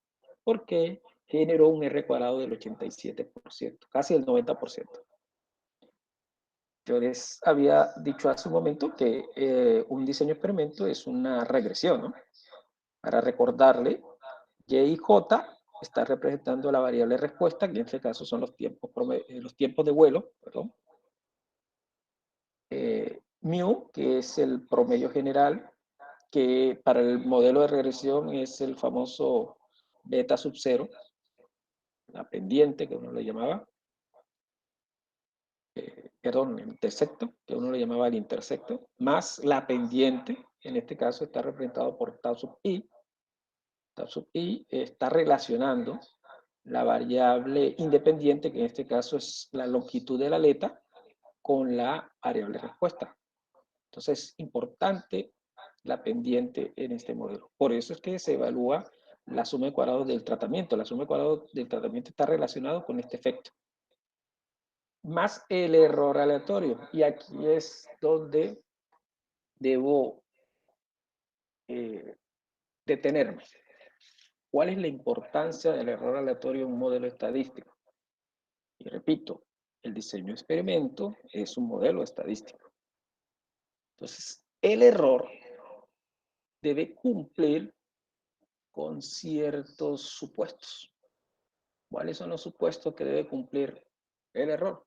porque generó un R cuadrado del 87%, casi el 90%. Yo les había dicho hace un momento que un diseño de experimento es una regresión, ¿no? Para recordarle, Y y J está representando la variable respuesta, que en este caso son los tiempos de vuelo, perdón. Mu, que es el promedio general, que para el modelo de regresión es el famoso beta sub 0, la pendiente que uno le llamaba, perdón, el intersecto, que uno le llamaba el intersecto, más la pendiente, en este caso está representado por tau sub i. Tau sub i está relacionando la variable independiente, que en este caso es la longitud de la aleta, con la variable respuesta. Entonces es importante la pendiente en este modelo. Por eso es que se evalúa la suma de cuadrados del tratamiento. La suma de cuadrados del tratamiento está relacionado con este efecto. Más el error aleatorio. Y aquí es donde debo detenerme. ¿Cuál es la importancia del error aleatorio en un modelo estadístico? Y repito, el diseño de experimento es un modelo estadístico. Entonces, el error debe cumplir con ciertos supuestos. ¿Cuáles son los supuestos que debe cumplir el error?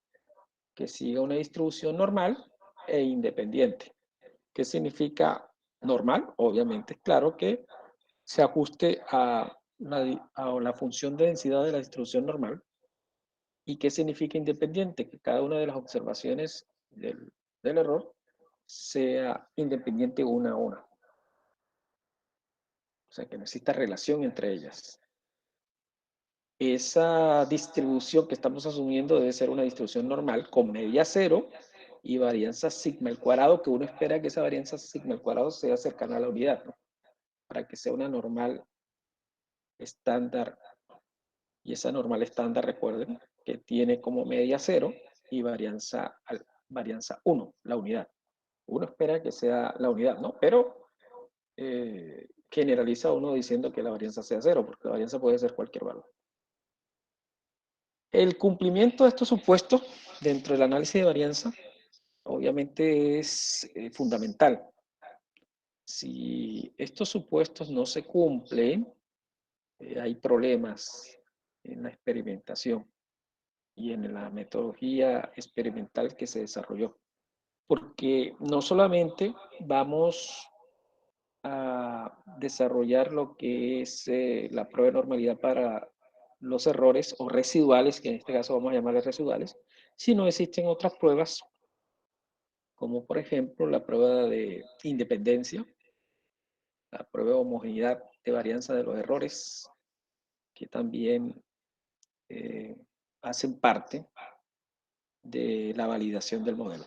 Que siga una distribución normal e independiente. ¿Qué significa normal? Obviamente, claro que se ajuste a la función de densidad de la distribución normal. ¿Y qué significa independiente? Que cada una de las observaciones del error sea independiente una a una. O sea, que no exista relación entre ellas. Esa distribución que estamos asumiendo debe ser una distribución normal con media cero y varianza sigma al cuadrado, que uno espera que esa varianza sigma al cuadrado sea cercana a la unidad, ¿no? Para que sea una normal estándar. Y esa normal estándar, recuerden, que tiene como media cero y varianza 1, la unidad. Uno espera que sea la unidad, ¿no? Pero generaliza uno diciendo que la varianza sea cero, porque la varianza puede ser cualquier valor. El cumplimiento de estos supuestos dentro del análisis de varianza obviamente es fundamental. Si estos supuestos no se cumplen, hay problemas en la experimentación y en la metodología experimental que se desarrolló. Porque no solamente vamos a desarrollar lo que es la prueba de normalidad para los errores o residuales, que en este caso vamos a llamarles residuales, sino existen otras pruebas, como por ejemplo la prueba de independencia, la prueba de homogeneidad de varianza de los errores, que también hacen parte de la validación del modelo.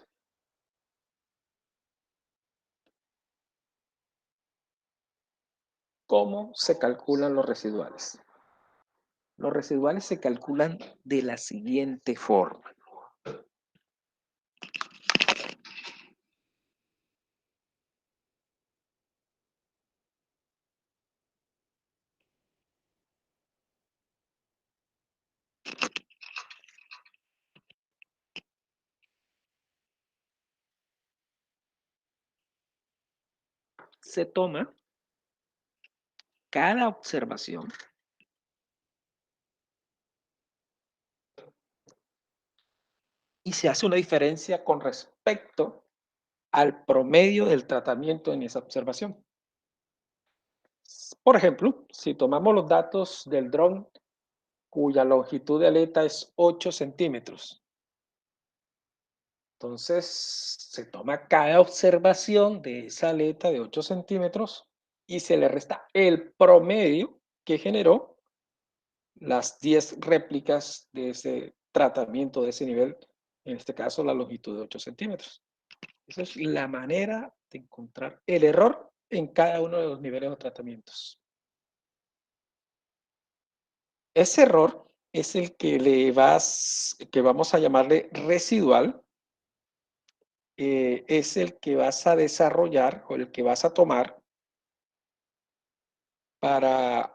¿Cómo se calculan los residuales? Los residuales se calculan de la siguiente forma. Se toma cada observación y se hace una diferencia con respecto al promedio del tratamiento en esa observación. Por ejemplo, si tomamos los datos del dron cuya longitud de aleta es 8 centímetros, entonces se toma cada observación de esa aleta de 8 centímetros y se le resta el promedio que generó las 10 réplicas de ese tratamiento de ese nivel, en este caso la longitud de 8 centímetros. Esa es la manera de encontrar el error en cada uno de los niveles de tratamientos. Ese error es el que vamos a llamarle residual, es el que vas a desarrollar o el que vas a tomar para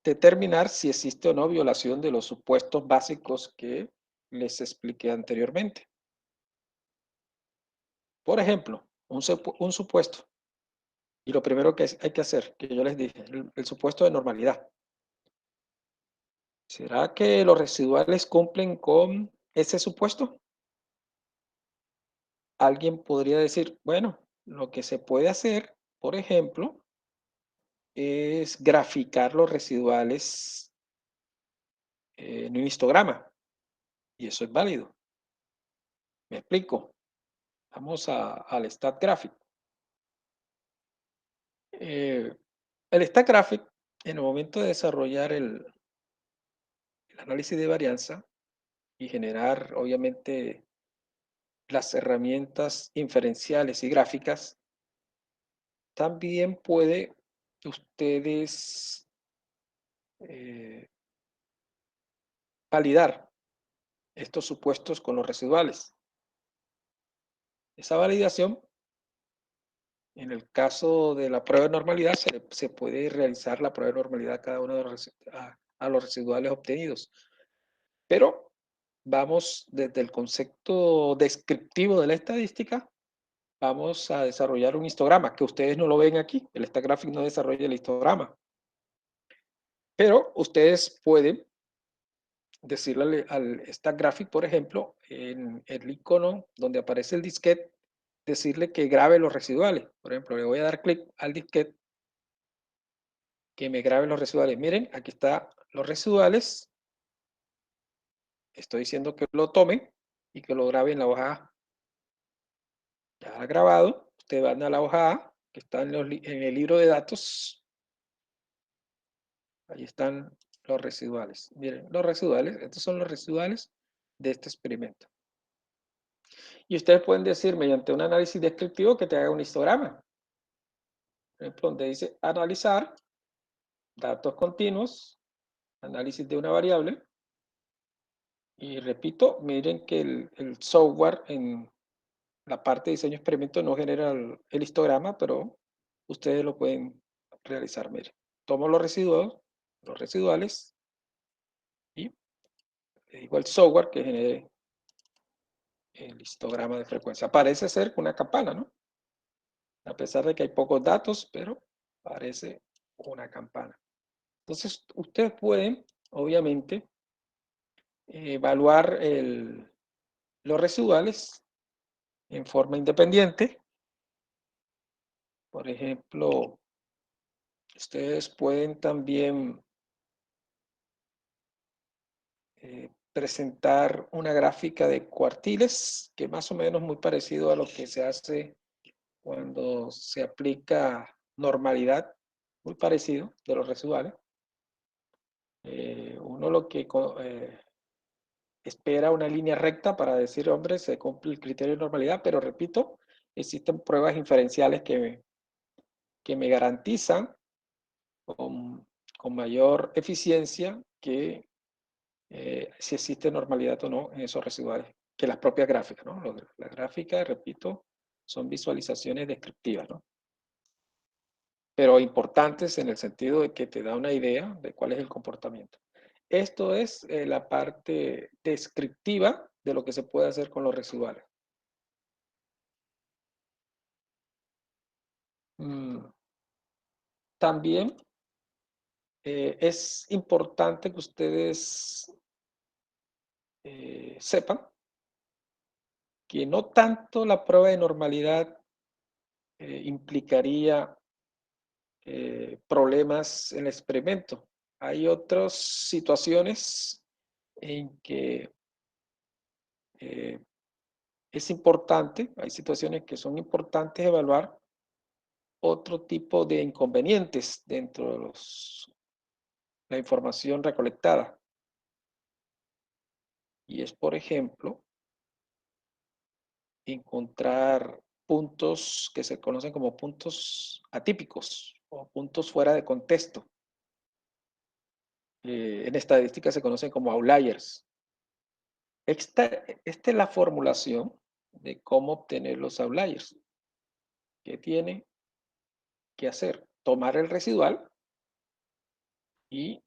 determinar si existe o no violación de los supuestos básicos que les expliqué anteriormente. Por ejemplo, un supuesto. Y lo primero que hay que hacer, que yo les dije, el supuesto de normalidad. ¿Será que los residuales cumplen con ese supuesto? Alguien podría decir, bueno, lo que se puede hacer, por ejemplo, es graficar los residuales en un histograma. Y eso es válido. ¿Me explico? Vamos al StatGraphic. El Stack Graphic, en el momento de desarrollar el análisis de varianza y generar, obviamente, las herramientas inferenciales y gráficas, también puede ustedes validar estos supuestos con los residuales. Esa validación, en el caso de la prueba de normalidad, se puede realizar la prueba de normalidad a cada uno de los residuales obtenidos. Pero vamos desde el concepto descriptivo de la estadística, vamos a desarrollar un histograma, que ustedes no lo ven aquí. El Stack Graphic no desarrolla el histograma. Pero ustedes pueden decirle al Stack Graphic, por ejemplo, en el icono donde aparece el disquete, decirle que grabe los residuales. Por ejemplo, le voy a dar clic al disquete, que me grabe los residuales. Miren, aquí están los residuales. Estoy diciendo que lo tomen y que lo grabe en la hoja A. Ya grabado, ustedes van a la hoja A, que está en el libro de datos. Ahí están los residuales. Miren, los residuales, estos son los residuales de este experimento. Y ustedes pueden decir, mediante un análisis descriptivo, que te haga un histograma. Por ejemplo, donde dice analizar, datos continuos, análisis de una variable. Y repito, miren que el software en la parte de diseño experimento no genera el histograma, pero ustedes lo pueden realizar. Miren, tomo los residuales, y le digo al software que genere el histograma de frecuencia. Parece ser una campana, ¿no? A pesar de que hay pocos datos, pero parece una campana. Entonces, ustedes pueden, obviamente, evaluar los residuales en forma independiente. Por ejemplo, ustedes pueden también presentar una gráfica de cuartiles, que más o menos muy parecido a lo que se hace cuando se aplica normalidad, muy parecido de los residuales. Uno lo que espera una línea recta para decir, hombre, se cumple el criterio de normalidad, pero repito, existen pruebas inferenciales que me garantizan con mayor eficiencia que si existe normalidad o no en esos residuales, que las propias gráficas, ¿no? Las gráficas, repito, son visualizaciones descriptivas, ¿no? Pero importantes en el sentido de que te da una idea de cuál es el comportamiento. Esto es la parte descriptiva de lo que se puede hacer con los residuales. También es importante que ustedes sepan que no tanto la prueba de normalidad implicaría problemas en el experimento. Hay otras situaciones en que es importante, hay situaciones que son importantes evaluar otro tipo de inconvenientes dentro de la información recolectada. Y es, por ejemplo, encontrar puntos que se conocen como puntos atípicos o puntos fuera de contexto. En estadística se conocen como outliers. Esta es la formulación de cómo obtener los outliers. ¿Qué tiene que hacer? Tomar el residual y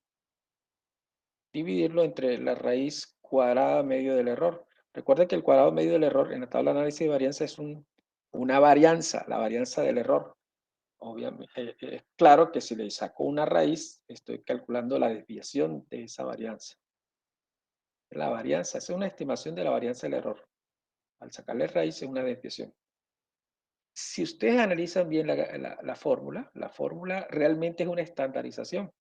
dividirlo entre la raíz cuadrada medio del error. Recuerda que el cuadrado medio del error en la tabla de análisis de varianza es una varianza, la varianza del error. Obviamente, es claro que si le saco una raíz, estoy calculando la desviación de esa varianza. La varianza es una estimación de la varianza del error. Al sacarle raíz es una desviación. Si ustedes analizan bien la fórmula realmente es una estandarización.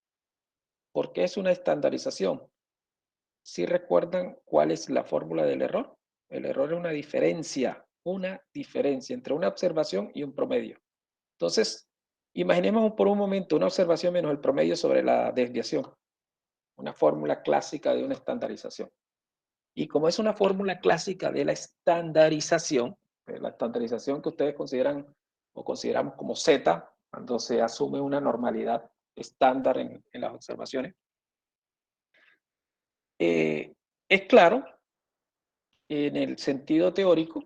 ¿Por qué es una estandarización? ¿Sí recuerdan cuál es la fórmula del error? El error es una diferencia entre una observación y un promedio. Entonces, Imaginemos por un momento una observación menos el promedio sobre la desviación, una fórmula clásica de una estandarización. Y como es una fórmula clásica de la estandarización que ustedes consideran o consideramos como Z, cuando se asume una normalidad estándar en las observaciones, es claro, en el sentido teórico,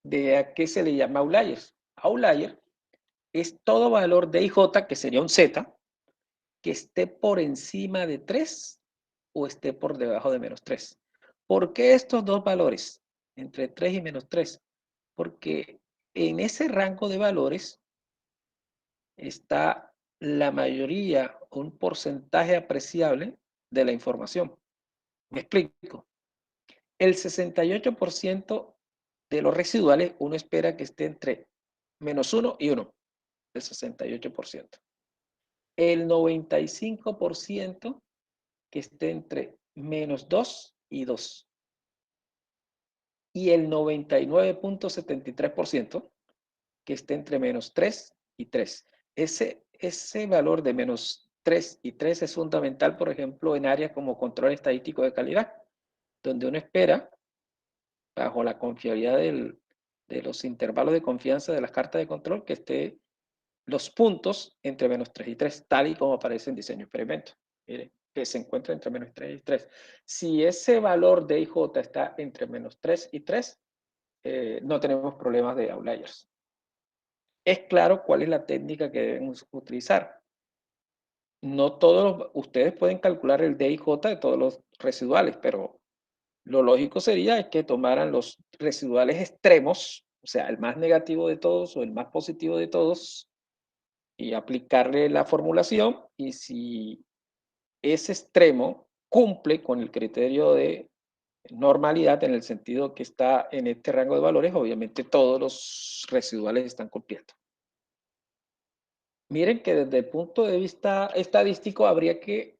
de a qué se le llama outliers. Outlier es todo valor de IJ, que sería un Z, que esté por encima de 3 o esté por debajo de -3. ¿Por qué estos dos valores? Entre 3 y -3. Porque en ese rango de valores está la mayoría, un porcentaje apreciable de la información. Me explico. El 68% de los residuales uno espera que esté entre -1 y 1, el 68%. El 95% que esté entre -2 y 2. Y el 99.73% que esté entre -3 y 3. Ese valor de -3 y 3 es fundamental, por ejemplo, en áreas como control estadístico de calidad, donde uno espera, bajo la confiabilidad de los intervalos de confianza de las cartas de control, que esté los puntos entre -3 y 3, tal y como aparece en diseño experimento. Mire, que se encuentra entre -3 y 3. Si ese valor de IJ está entre -3 y 3, no tenemos problemas de outliers. Es claro cuál es la técnica que debemos utilizar. No todos ustedes pueden calcular el DIJ de todos los residuales, pero lo lógico sería que tomaran los residuales extremos, o sea, el más negativo de todos o el más positivo de todos, y aplicarle la formulación, y si ese extremo cumple con el criterio de normalidad en el sentido que está en este rango de valores, obviamente todos los residuales están cumpliendo. Miren que desde el punto de vista estadístico habría que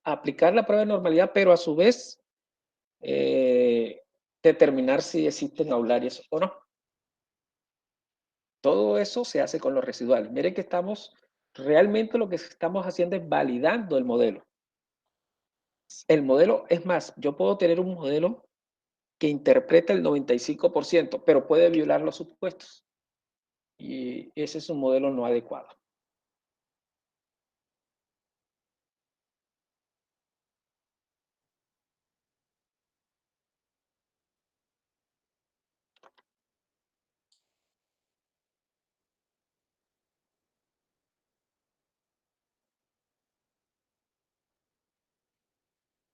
aplicar la prueba de normalidad, pero a su vez determinar si existen aulares o no. Todo eso se hace con los residuales. Miren que realmente lo que estamos haciendo es validando el modelo. El modelo, es más, yo puedo tener un modelo que interpreta el 95%, pero puede violar los supuestos. Y ese es un modelo no adecuado.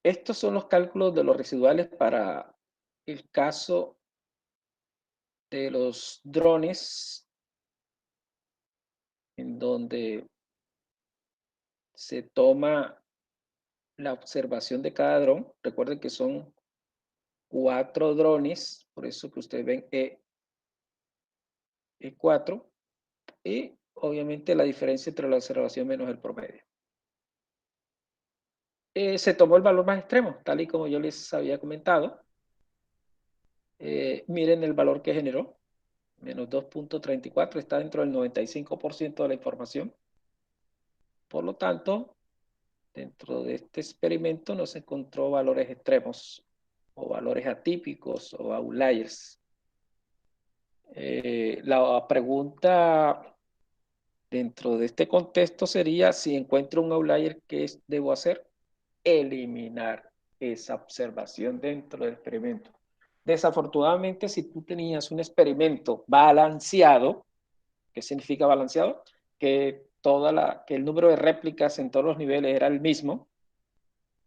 Estos son los cálculos de los residuales para el caso de los drones, en donde se toma la observación de cada dron. Recuerden que son 4 drones, por eso que ustedes ven E4, y obviamente la diferencia entre la observación menos el promedio. Se tomó el valor más extremo, tal y como yo les había comentado. Miren el valor que generó, menos 2.34, está dentro del 95% de la información. Por lo tanto, dentro de este experimento no se encontró valores extremos o valores atípicos o outliers. La pregunta dentro de este contexto sería, si encuentro un outlier, ¿qué debo hacer? Eliminar esa observación dentro del experimento. Desafortunadamente, si tú tenías un experimento balanceado, ¿qué significa balanceado? Que el número de réplicas en todos los niveles era el mismo,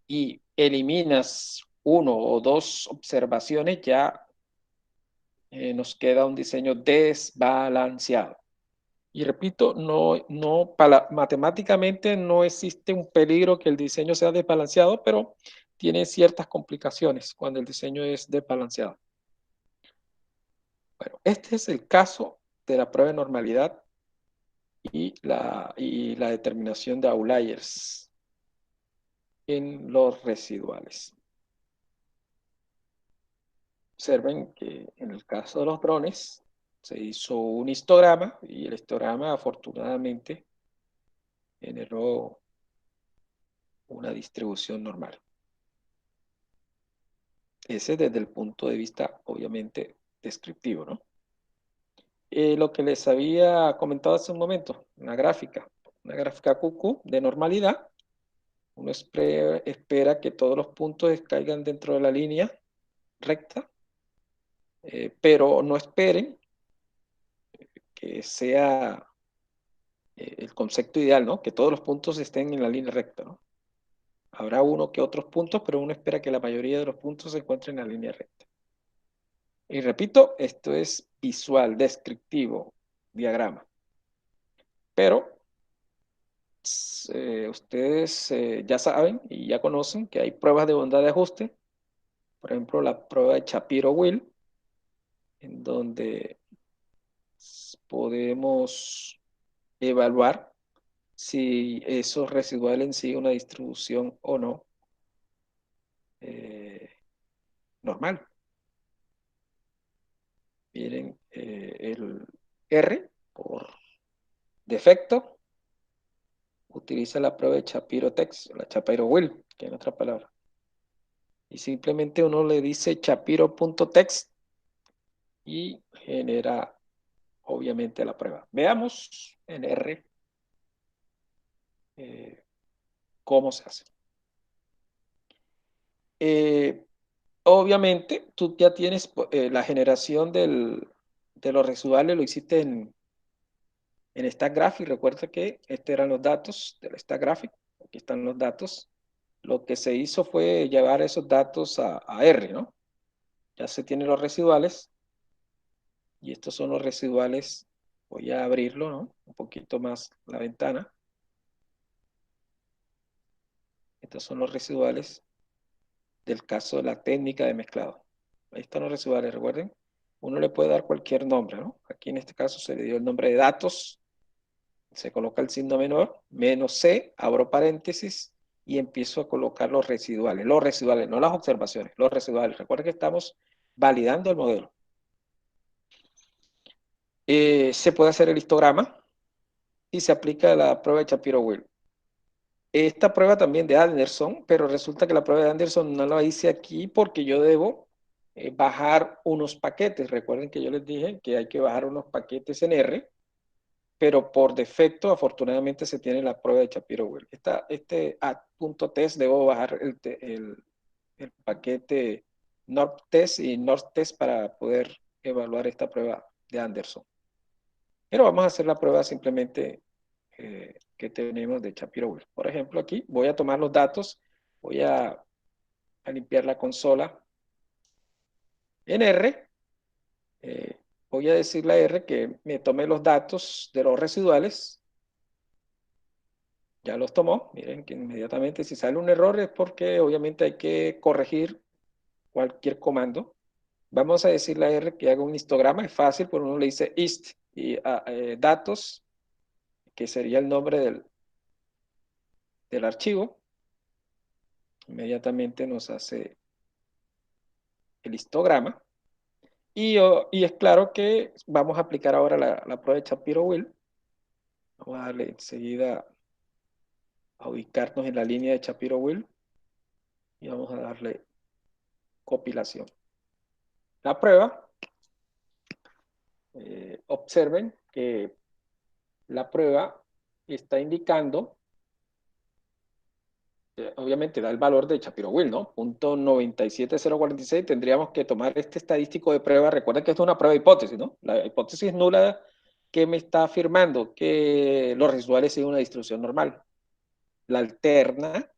y eliminas 1 o 2 observaciones, ya nos queda un diseño desbalanceado. Y repito, matemáticamente no existe un peligro que el diseño sea desbalanceado, pero tiene ciertas complicaciones cuando el diseño es desbalanceado. Bueno, este es el caso de la prueba de normalidad y la determinación de outliers en los residuales. Observen que en el caso de los drones, Se hizo un histograma y el histograma afortunadamente generó una distribución normal. Ese desde el punto de vista, obviamente, descriptivo, ¿no? Lo que les había comentado hace un momento, una gráfica QQ de normalidad. Uno espera que todos los puntos caigan dentro de la línea recta, pero no esperen que sea el concepto ideal, ¿no? Que todos los puntos estén en la línea recta, ¿no? Habrá uno que otros puntos, pero uno espera que la mayoría de los puntos se encuentren en la línea recta. Y repito, esto es visual, descriptivo, diagrama. Pero ustedes ya saben y ya conocen que hay pruebas de bondad de ajuste. Por ejemplo, la prueba de Shapiro-Wills, en donde podemos evaluar si esos residuales en sí una distribución o no normal. Miren, el R por defecto utiliza la prueba de Shapiro-Tex, la Shapiro-Wills, que en otra palabra. Y simplemente uno le dice Shapiro.text y genera obviamente la prueba. Veamos en R cómo se hace. Obviamente tú ya tienes la generación de los residuales, lo hiciste en StackGraphic. Recuerda que estos eran los datos del StackGraphic. Aquí están los datos. Lo que se hizo fue llevar esos datos a R, ¿no? Ya se tienen los residuales. Y estos son los residuales. Voy a abrirlo, ¿no? Un poquito más la ventana. Estos son los residuales del caso de la técnica de mezclado. Ahí están los residuales, recuerden. Uno le puede dar cualquier nombre, ¿no? Aquí en este caso se le dio el nombre de datos. Se coloca el signo menor, menos C, abro paréntesis y empiezo a colocar los residuales, no las observaciones, los residuales. Recuerden que estamos validando el modelo. Se puede hacer el histograma y se aplica la prueba de Shapiro-Wills. Esta prueba también de Anderson, pero resulta que la prueba de Anderson no la hice aquí porque yo debo bajar unos paquetes. Recuerden que yo les dije que hay que bajar unos paquetes en R, pero por defecto, afortunadamente, se tiene la prueba de Shapiro-Wills. Este add.test debo bajar el paquete NorthTest y NorthTest para poder evaluar esta prueba de Anderson. Pero vamos a hacer la prueba simplemente que tenemos de Shapiro-Wills. Por ejemplo, aquí voy a tomar los datos, voy a limpiar la consola en R. Voy a decirle a R que me tome los datos de los residuales. Ya los tomó. Miren que inmediatamente si sale un error es porque obviamente hay que corregir cualquier comando. Vamos a decirle a R que haga un histograma. Es fácil, pero uno le dice hist y datos, que sería el nombre del archivo. Inmediatamente nos hace el histograma. Y es claro que vamos a aplicar ahora la prueba de Shapiro-Wills. Vamos a darle enseguida a ubicarnos en la línea de Shapiro-Wills y vamos a darle compilación. La prueba, observen que la prueba está indicando, obviamente da el valor de Shapiro-Wills, ¿no? 0.97046. Tendríamos que tomar este estadístico de prueba. Recuerden que esto es una prueba de hipótesis, ¿no? La hipótesis nula que me está afirmando que los residuales siguen una distribución normal. La alterna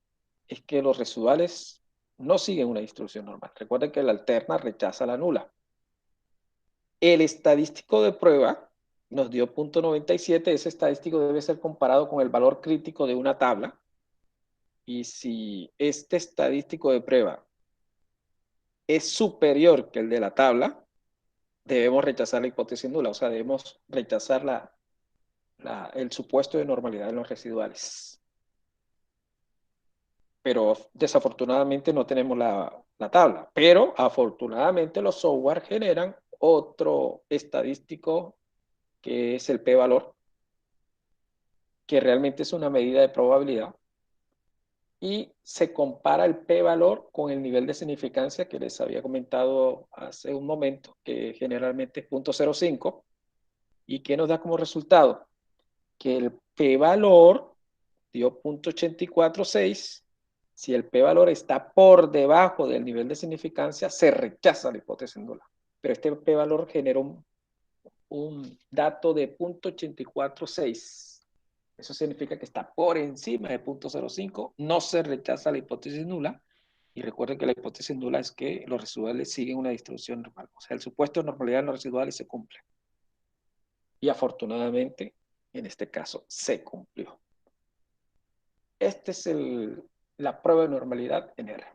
es que los residuales no siguen una distribución normal. Recuerden que la alterna rechaza la nula. El estadístico de prueba nos dio 0.97. Ese estadístico debe ser comparado con el valor crítico de una tabla. Y si este estadístico de prueba es superior que el de la tabla, debemos rechazar la hipótesis nula. O sea, debemos rechazar el supuesto de normalidad en los residuales. Pero desafortunadamente no tenemos la tabla. Pero afortunadamente los software generan otro estadístico que es el p-valor, que realmente es una medida de probabilidad, y se compara el p-valor con el nivel de significancia que les había comentado hace un momento, que generalmente es 0.05, y que nos da como resultado que el p-valor dio 0.846. Si el p-valor está por debajo del nivel de significancia, se rechaza la hipótesis nula. Pero este p-valor generó un dato de 0.846. Eso significa que está por encima de 0.05, no se rechaza la hipótesis nula. Y recuerden que la hipótesis nula es que los residuales siguen una distribución normal. O sea, el supuesto de normalidad en los residuales se cumple. Y afortunadamente, en este caso, se cumplió. Esta es la prueba de normalidad en R.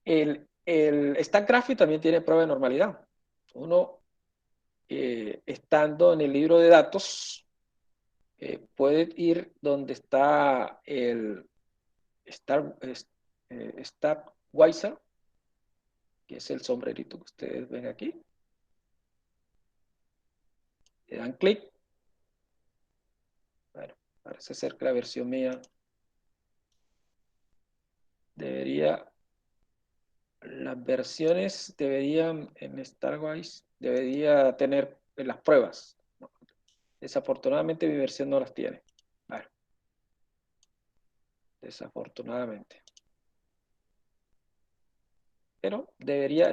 El Stack Graphic también tiene prueba de normalidad. Uno, estando en el libro de datos, puede ir donde está el Stackwiser, que es el sombrerito que ustedes ven aquí. Le dan clic. Bueno, parece ser que la versión mía las versiones deberían, en Starwise, debería tener las pruebas. Desafortunadamente mi versión no las tiene. Bueno, desafortunadamente. Pero debería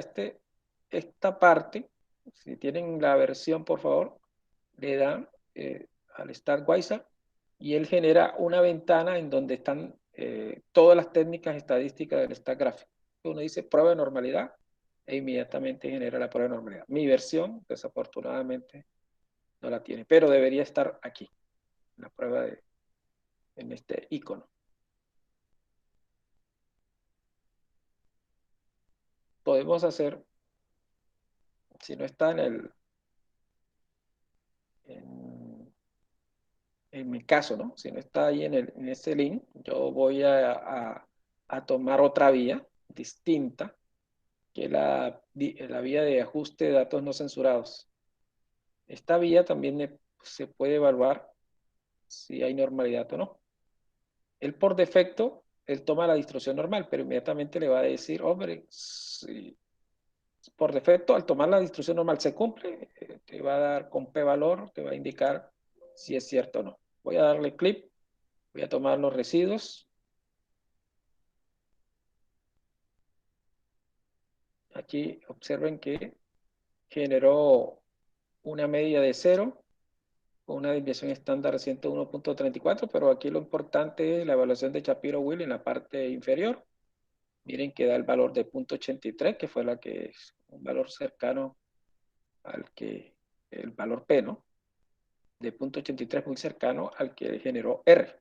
esta parte, si tienen la versión, por favor, le dan al Starwiser y él genera una ventana en donde están todas las técnicas estadísticas del Stack Graphic. Uno dice prueba de normalidad e inmediatamente genera la prueba de normalidad. Mi versión, desafortunadamente, no la tiene, pero debería estar aquí, la prueba en este icono. Podemos hacer, si no está en mi caso, ¿no? Si no está ahí en ese link, yo voy a tomar otra vía distinta, que es la vía de ajuste de datos no censurados. Esta vía también se puede evaluar si hay normalidad o no. Él por defecto, él toma la distribución normal, pero inmediatamente le va a decir, hombre, si por defecto al tomar la distribución normal se cumple, te va a dar con p-valor, te va a indicar si es cierto o no. Voy a darle clic, voy a tomar los residuos. Aquí observen que generó una media de 0 con una desviación estándar de 101.34, pero aquí lo importante es la evaluación de Shapiro-Wilk en la parte inferior. Miren que da el valor de 0.83, que fue la que es un valor cercano al que el valor P, ¿no? De 0.83 muy cercano al que generó R.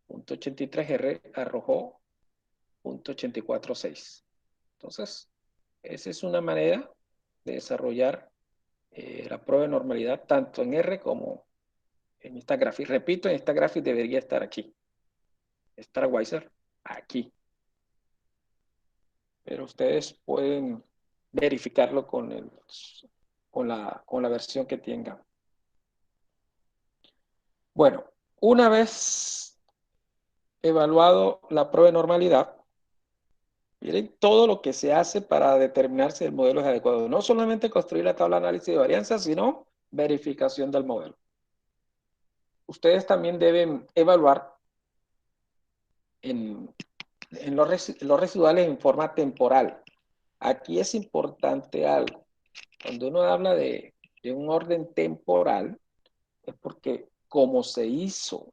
0.83 R arrojó 0.846. Entonces, esa es una manera de desarrollar la prueba de normalidad tanto en R como en esta gráfica. Repito, en esta gráfica debería estar aquí. Starwiser, aquí. Pero ustedes pueden verificarlo con la versión que tengan. Bueno, una vez evaluado la prueba de normalidad, miren todo lo que se hace para determinar si el modelo es adecuado. No solamente construir la tabla de análisis de varianza, sino verificación del modelo. Ustedes también deben evaluar en los residuales en forma temporal. Aquí es importante algo. Cuando uno habla de un orden temporal, es porque como se hizo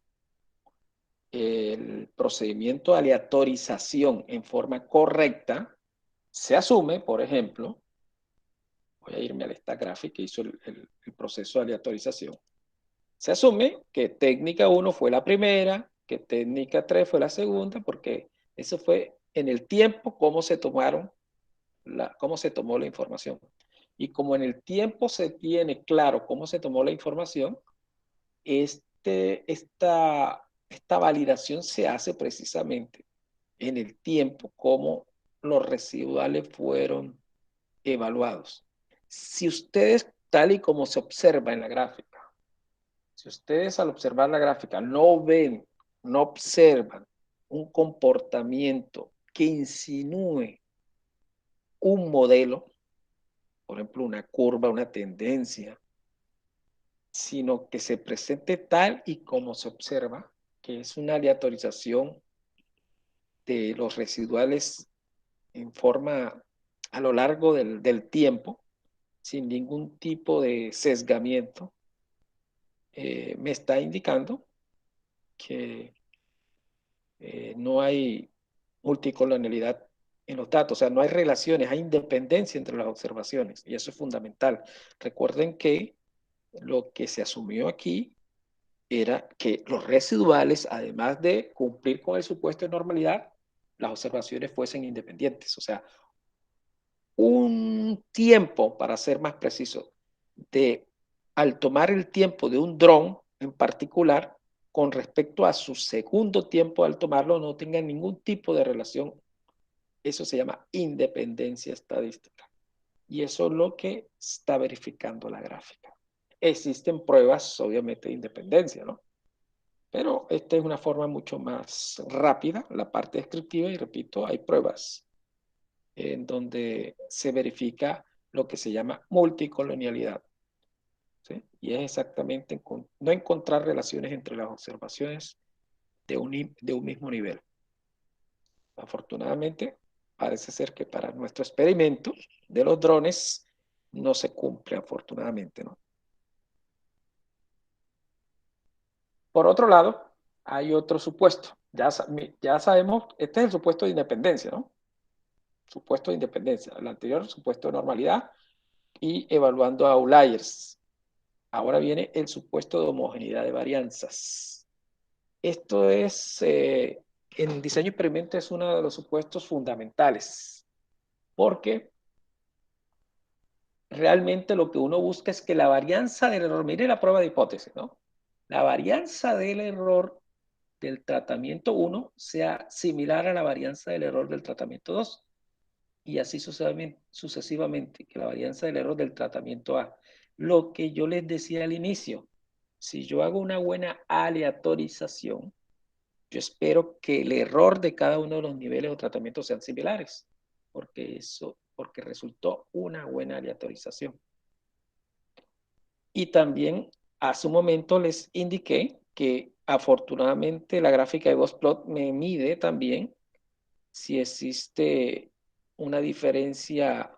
el procedimiento de aleatorización en forma correcta, se asume, por ejemplo, voy a irme a esta gráfica que hizo el proceso de aleatorización, se asume que técnica 1 fue la primera, que técnica 3 fue la segunda, porque eso fue en el tiempo cómo se tomó la información. Y como en el tiempo se tiene claro cómo se tomó la información, esta validación se hace precisamente en el tiempo, cómo los residuales fueron evaluados. Si ustedes, tal y como se observa en la gráfica, si ustedes al observar la gráfica no ven, no observan un comportamiento que insinúe un modelo, por ejemplo, una curva, una tendencia, sino que se presente tal y como se observa, que es una aleatorización de los residuales en forma a lo largo del tiempo, sin ningún tipo de sesgamiento, me está indicando que no hay multicolonialidad en los datos, o sea, no hay relaciones, hay independencia entre las observaciones, y eso es fundamental. Recuerden que lo que se asumió aquí era que los residuales, además de cumplir con el supuesto de normalidad, las observaciones fuesen independientes, o sea, un tiempo, para ser más preciso, al tomar el tiempo de un dron en particular, con respecto a su segundo tiempo al tomarlo, no tenga ningún tipo de relación. Eso se llama independencia estadística. Y eso es lo que está verificando la gráfica. Existen pruebas, obviamente, de independencia, ¿no? Pero esta es una forma mucho más rápida, la parte descriptiva, y repito, hay pruebas en donde se verifica lo que se llama multicolonialidad, ¿sí? Y es exactamente no encontrar relaciones entre las observaciones de un mismo nivel. Afortunadamente, parece ser que para nuestro experimento de los drones no se cumple, afortunadamente, ¿no? Por otro lado, hay otro supuesto. Ya sabemos, este es el supuesto de independencia, ¿no? Supuesto de independencia. El anterior, supuesto de normalidad, y evaluando outliers. Ahora viene el supuesto de homogeneidad de varianzas. Esto es, en diseño experimento, es uno de los supuestos fundamentales, porque realmente lo que uno busca es que la varianza del error, mire la prueba de hipótesis, ¿no? La varianza del error del tratamiento 1 sea similar a la varianza del error del tratamiento 2, y así sucesivamente, que la varianza del error del tratamiento A. Lo que yo les decía al inicio, si yo hago una buena aleatorización, yo espero que el error de cada uno de los niveles o tratamientos sean similares, porque resultó una buena aleatorización. Y también hace un momento les indiqué que afortunadamente la gráfica de Gauss-Plot me mide también si existe una diferencia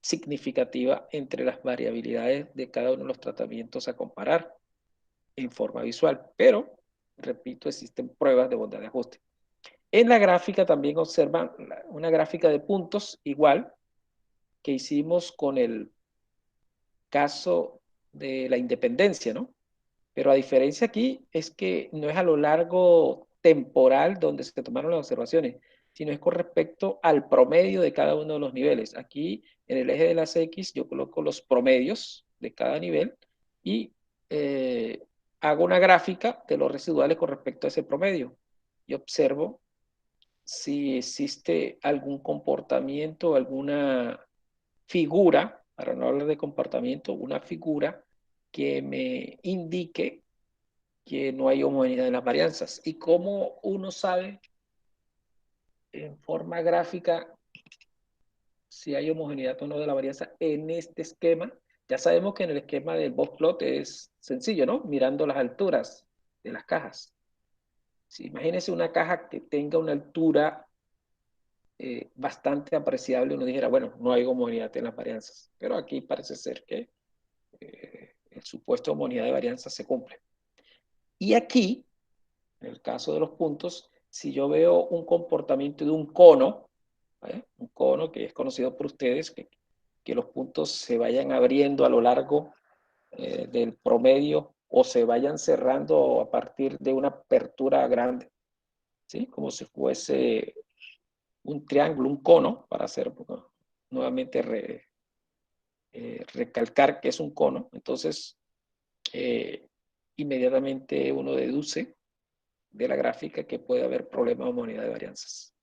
significativa entre las variabilidades de cada uno de los tratamientos a comparar en forma visual. Pero, repito, existen pruebas de bondad de ajuste. En la gráfica también observan una gráfica de puntos igual que hicimos con el caso de la independencia, ¿no? Pero a diferencia aquí es que no es a lo largo temporal donde se tomaron las observaciones, sino es con respecto al promedio de cada uno de los niveles. Aquí en el eje de las X yo coloco los promedios de cada nivel y hago una gráfica de los residuales con respecto a ese promedio. Y observo si existe algún comportamiento, alguna figura, para no hablar de comportamiento, una figura que me indique que no hay homogeneidad en las varianzas. ¿Y cómo uno sabe en forma gráfica si hay homogeneidad o no de la varianza en este esquema? Ya sabemos que en el esquema del box plot es sencillo, ¿no? Mirando las alturas de las cajas. Si imagínense una caja que tenga una altura bastante apreciable, uno dijera, bueno, no hay homogeneidad en las varianzas. Pero aquí parece ser que el supuesto de homogeneidad de varianzas se cumple. Y aquí, en el caso de los puntos, si yo veo un comportamiento de un cono, ¿vale? Un cono que es conocido por ustedes, que los puntos se vayan abriendo a lo largo del promedio o se vayan cerrando a partir de una apertura grande, ¿sí? Como si fuese un triángulo, un cono, para hacer nuevamente recalcar que es un cono. Entonces, inmediatamente uno deduce de la gráfica que puede haber problemas de homogeneidad de varianzas.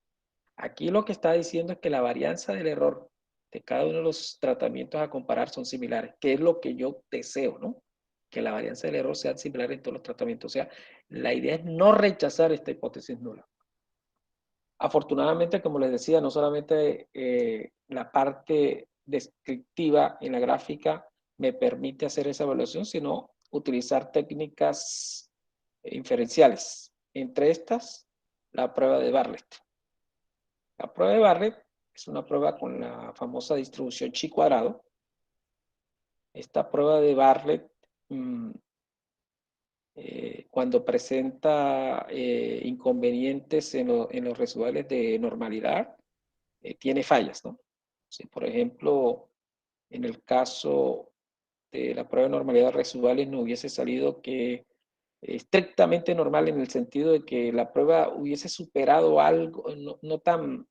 Aquí lo que está diciendo es que la varianza del error de cada uno de los tratamientos a comparar son similares, que es lo que yo deseo, ¿no? Que la varianza del error sea similar en todos los tratamientos. O sea, la idea es no rechazar esta hipótesis nula. Afortunadamente, como les decía, no solamente la parte descriptiva en la gráfica me permite hacer esa evaluación, sino utilizar técnicas inferenciales. Entre estas, la prueba de Bartlett. La prueba de Bartlett es una prueba con la famosa distribución chi cuadrado. Esta prueba de Bartlett, cuando presenta inconvenientes en los residuales de normalidad, tiene fallas, ¿no? Si, por ejemplo, en el caso de la prueba de normalidad residuales no hubiese salido que estrictamente normal en el sentido de que la prueba hubiese superado algo, no tan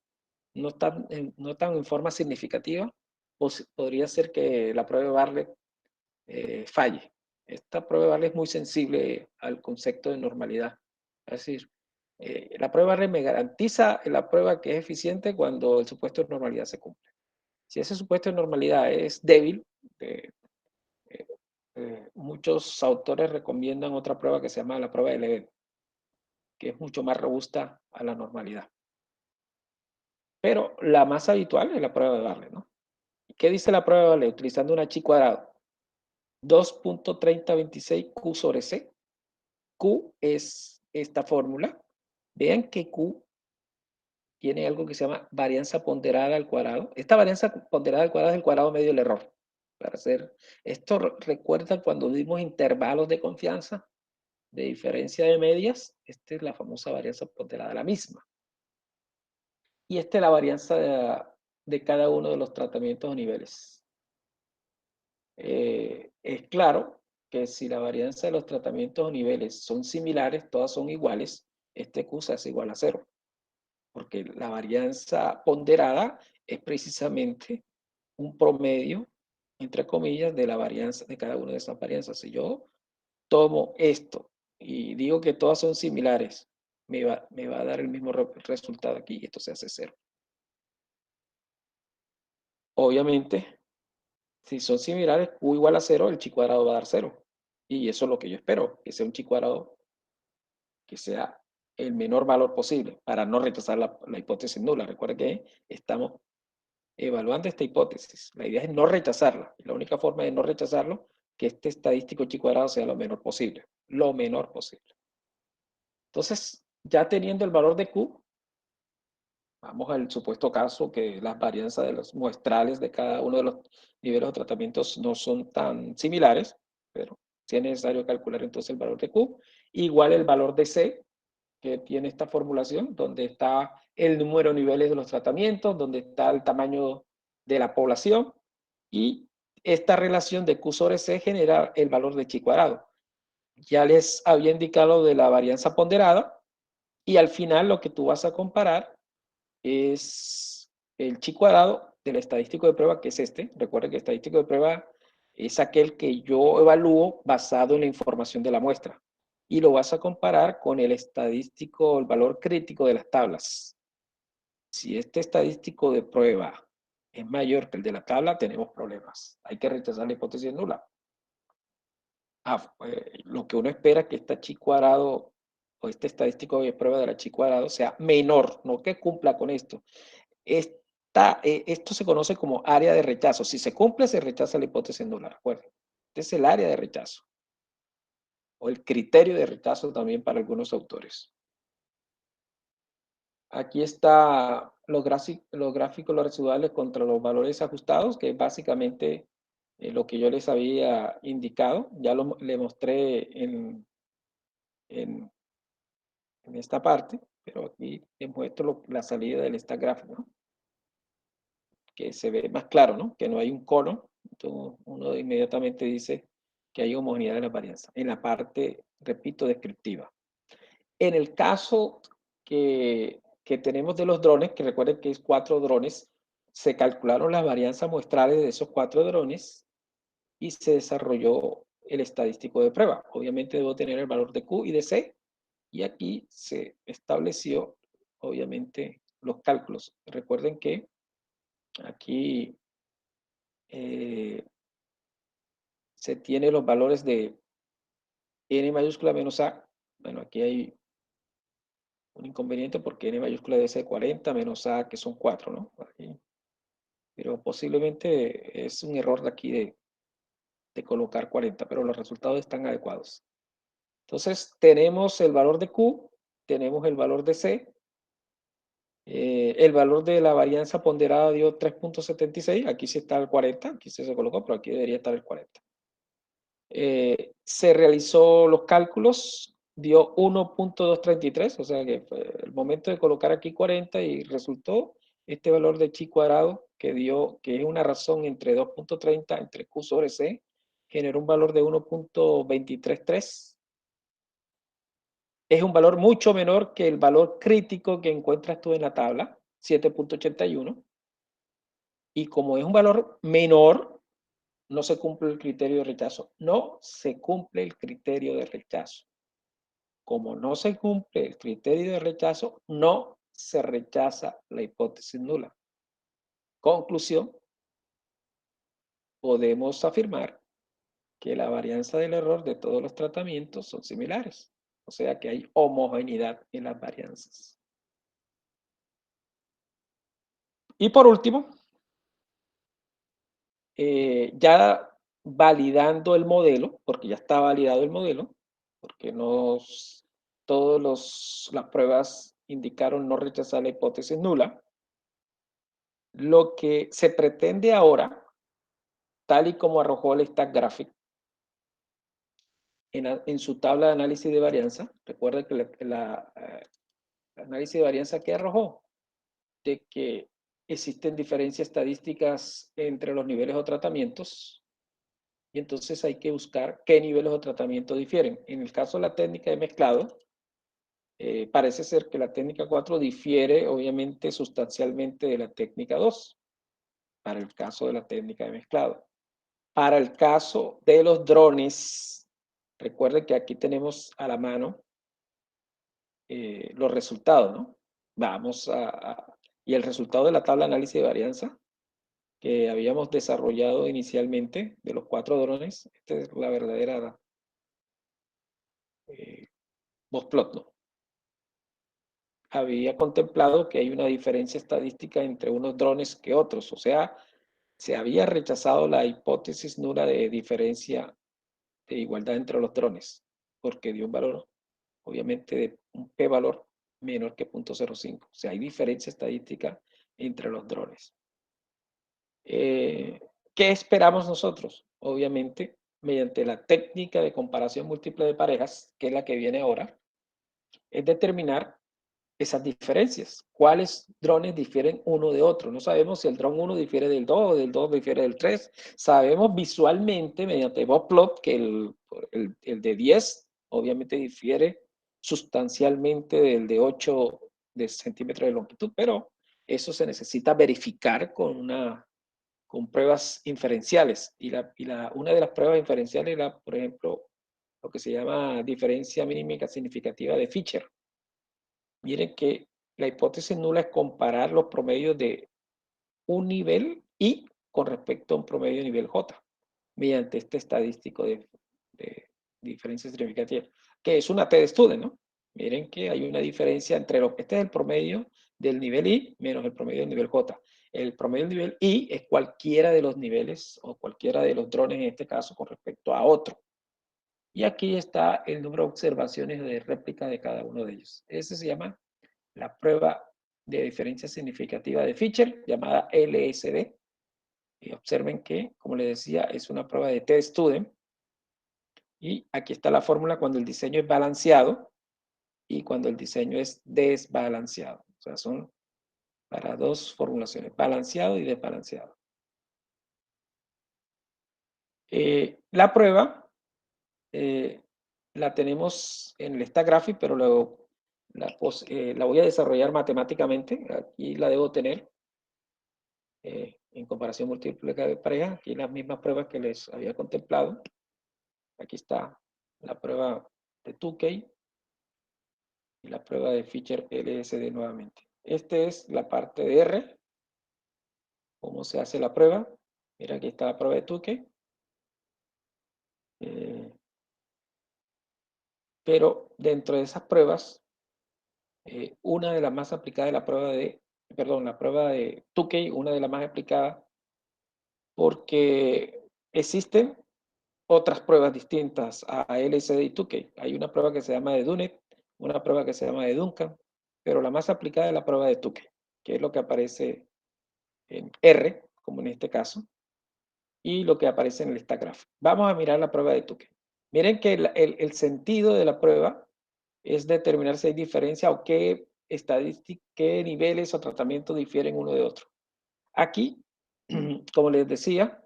en forma significativa, podría ser que la prueba de Bartlett falle. Esta prueba de Bartlett es muy sensible al concepto de normalidad. Es decir, la prueba de Bartlett me garantiza la prueba que es eficiente cuando el supuesto de normalidad se cumple. Si ese supuesto de normalidad es débil, muchos autores recomiendan otra prueba que se llama la prueba de Leven, que es mucho más robusta a la normalidad. Pero la más habitual es la prueba de Bartlett, ¿no? ¿Qué dice la prueba de Bartlett? Utilizando una chi cuadrado. 2.3026 Q sobre C. Q es esta fórmula. Vean que Q tiene algo que se llama varianza ponderada al cuadrado. Esta varianza ponderada al cuadrado es el cuadrado medio del error. Para hacer esto, recuerdan cuando dimos intervalos de confianza de diferencia de medias. Esta es la famosa varianza ponderada, la misma. Y esta es la varianza de cada uno de los tratamientos o niveles. Es claro que si la varianza de los tratamientos o niveles son similares, todas son iguales, este Q se hace igual a 0. Porque la varianza ponderada es precisamente un promedio, entre comillas, de la varianza de cada una de esas varianzas. Si yo tomo esto y digo que todas son similares, me va a dar el mismo resultado aquí y esto se hace 0. Obviamente, si son similares, Q igual a 0, el chi cuadrado va a dar 0. Y eso es lo que yo espero, que sea un chi cuadrado que sea el menor valor posible para no rechazar la hipótesis nula. Recuerden que estamos evaluando esta hipótesis. La idea es no rechazarla. La única forma de no rechazarlo que este estadístico chi cuadrado sea lo menor posible. Lo menor posible. Entonces, ya teniendo el valor de Q, vamos al supuesto caso que las varianzas de los muestrales de cada uno de los niveles de tratamientos no son tan similares, pero sí es necesario calcular entonces el valor de Q, igual el valor de C, que tiene esta formulación, donde está el número de niveles de los tratamientos, donde está el tamaño de la población, y esta relación de Q sobre C genera el valor de chi cuadrado. Ya les había indicado de la varianza ponderada, y al final lo que tú vas a comparar es el chi cuadrado del estadístico de prueba, que es este. Recuerden que el estadístico de prueba es aquel que yo evalúo basado en la información de la muestra. Y lo vas a comparar con el estadístico, el valor crítico de las tablas. Si este estadístico de prueba es mayor que el de la tabla, tenemos problemas. Hay que rechazar la hipótesis nula. Lo que uno espera es que este chi cuadrado o este estadístico de prueba de la chi cuadrado sea menor, no que cumpla con esto. Esto se conoce como área de rechazo. Si se cumple, se rechaza la hipótesis nula. Recuerden, este es el área de rechazo. O el criterio de rechazo también para algunos autores. Aquí está los gráficos los residuales contra los valores ajustados, que es básicamente lo que yo les había indicado. Ya le mostré en esta parte, pero aquí les muestro la salida del stack gráfico, ¿no? Que se ve más claro, ¿no? Que no hay un cono. Entonces uno inmediatamente dice que hay homogeneidad de la varianza. En la parte, repito, descriptiva. En el caso que tenemos de los drones, que recuerden que es 4 drones, se calcularon las varianzas muestrales de esos 4 drones y se desarrolló el estadístico de prueba. Obviamente debo tener el valor de Q y de C, y aquí se estableció, obviamente, los cálculos. Recuerden que aquí se tiene los valores de n mayúscula menos a. Bueno, aquí hay un inconveniente porque n mayúscula debe ser 40 menos a, que son 4, ¿no? Aquí. Pero posiblemente es un error de aquí de colocar 40, pero los resultados están adecuados. Entonces, tenemos el valor de Q, tenemos el valor de C, el valor de la varianza ponderada dio 3.76, aquí sí está el 40, aquí sí se colocó, pero aquí debería estar el 40. Se realizó los cálculos, dio 1.233, o sea que el momento de colocar aquí 40 y resultó este valor de chi cuadrado que dio, que es una razón entre 2.30 entre Q sobre C, generó un valor de 1.233. Es un valor mucho menor que el valor crítico que encuentras tú en la tabla, 7.81. Y como es un valor menor, no se cumple el criterio de rechazo. No se cumple el criterio de rechazo. Como no se cumple el criterio de rechazo, no se rechaza la hipótesis nula. Conclusión, podemos afirmar que la varianza del error de todos los tratamientos son similares. O sea que hay homogeneidad en las varianzas. Y por último, ya validando el modelo, porque ya está validado el modelo, porque todas las pruebas indicaron no rechazar la hipótesis nula. Lo que se pretende ahora, tal y como arrojó el Stack Graphic en su tabla de análisis de varianza, recuerda que el análisis de varianza que arrojó, de que existen diferencias estadísticas entre los niveles o tratamientos, y entonces hay que buscar qué niveles o tratamiento difieren. En el caso de la técnica de mezclado, parece ser que la técnica 4 difiere obviamente sustancialmente de la técnica 2, para el caso de la técnica de mezclado. Para el caso de los drones, recuerden que aquí tenemos a la mano los resultados, ¿no? Y el resultado de la tabla de análisis de varianza que habíamos desarrollado inicialmente de los 4 drones, esta es la verdadera Bossplot, ¿no? Había contemplado que hay una diferencia estadística entre unos drones que otros, o sea, se había rechazado la hipótesis nula de diferencia de igualdad entre los drones, porque dio un valor, obviamente, de un p-valor menor que 0.05. O sea, hay diferencia estadística entre los drones. ¿Qué esperamos nosotros? Obviamente, mediante la técnica de comparación múltiple de parejas, que es la que viene ahora, es determinar esas diferencias. ¿Cuáles drones difieren uno de otro? No sabemos si el dron 1 difiere del 2 o del 2 difiere del 3. Sabemos visualmente, mediante Bossplot, que el de 10 obviamente difiere sustancialmente del de 8 de centímetros de longitud, pero eso se necesita verificar con pruebas inferenciales. Una de las pruebas inferenciales era, por ejemplo, lo que se llama diferencia mínima significativa de Fisher. Miren que la hipótesis nula es comparar los promedios de un nivel I con respecto a un promedio de nivel J, mediante este estadístico de diferencia significativa, que es una t-student, ¿no? Miren que hay una diferencia entre este es el promedio del nivel I menos el promedio del nivel J. El promedio del nivel I es cualquiera de los niveles o cualquiera de los drones en este caso con respecto a otro. Y aquí está el número de observaciones de réplica de cada uno de ellos. Ese se llama la prueba de diferencia significativa de Fisher, llamada LSD. Y observen que, como les decía, es una prueba de t-student. Y aquí está la fórmula cuando el diseño es balanceado y cuando el diseño es desbalanceado. O sea, son para dos formulaciones, balanceado y desbalanceado. La prueba la tenemos en el Stack Graphic, pero luego la voy a desarrollar matemáticamente. Aquí la debo tener en comparación múltiple de pareja. Aquí las mismas pruebas que les había contemplado. Aquí está la prueba de Tukey y la prueba de Fisher LSD nuevamente. Esta es la parte de R, cómo se hace la prueba. Mira, aquí está la prueba de Tukey. Pero dentro de esas pruebas, una de las más aplicadas es la prueba de Tukey, una de las más aplicadas, porque existen otras pruebas distintas a LSD y Tukey. Hay una prueba que se llama de Dunet, una prueba que se llama de Duncan, pero la más aplicada es la prueba de Tukey, que es lo que aparece en R, como en este caso, y lo que aparece en el stack graph. Vamos a mirar la prueba de Tukey. Miren que el sentido de la prueba es determinar si hay diferencia o qué niveles o tratamientos difieren uno de otro. Aquí, como les decía,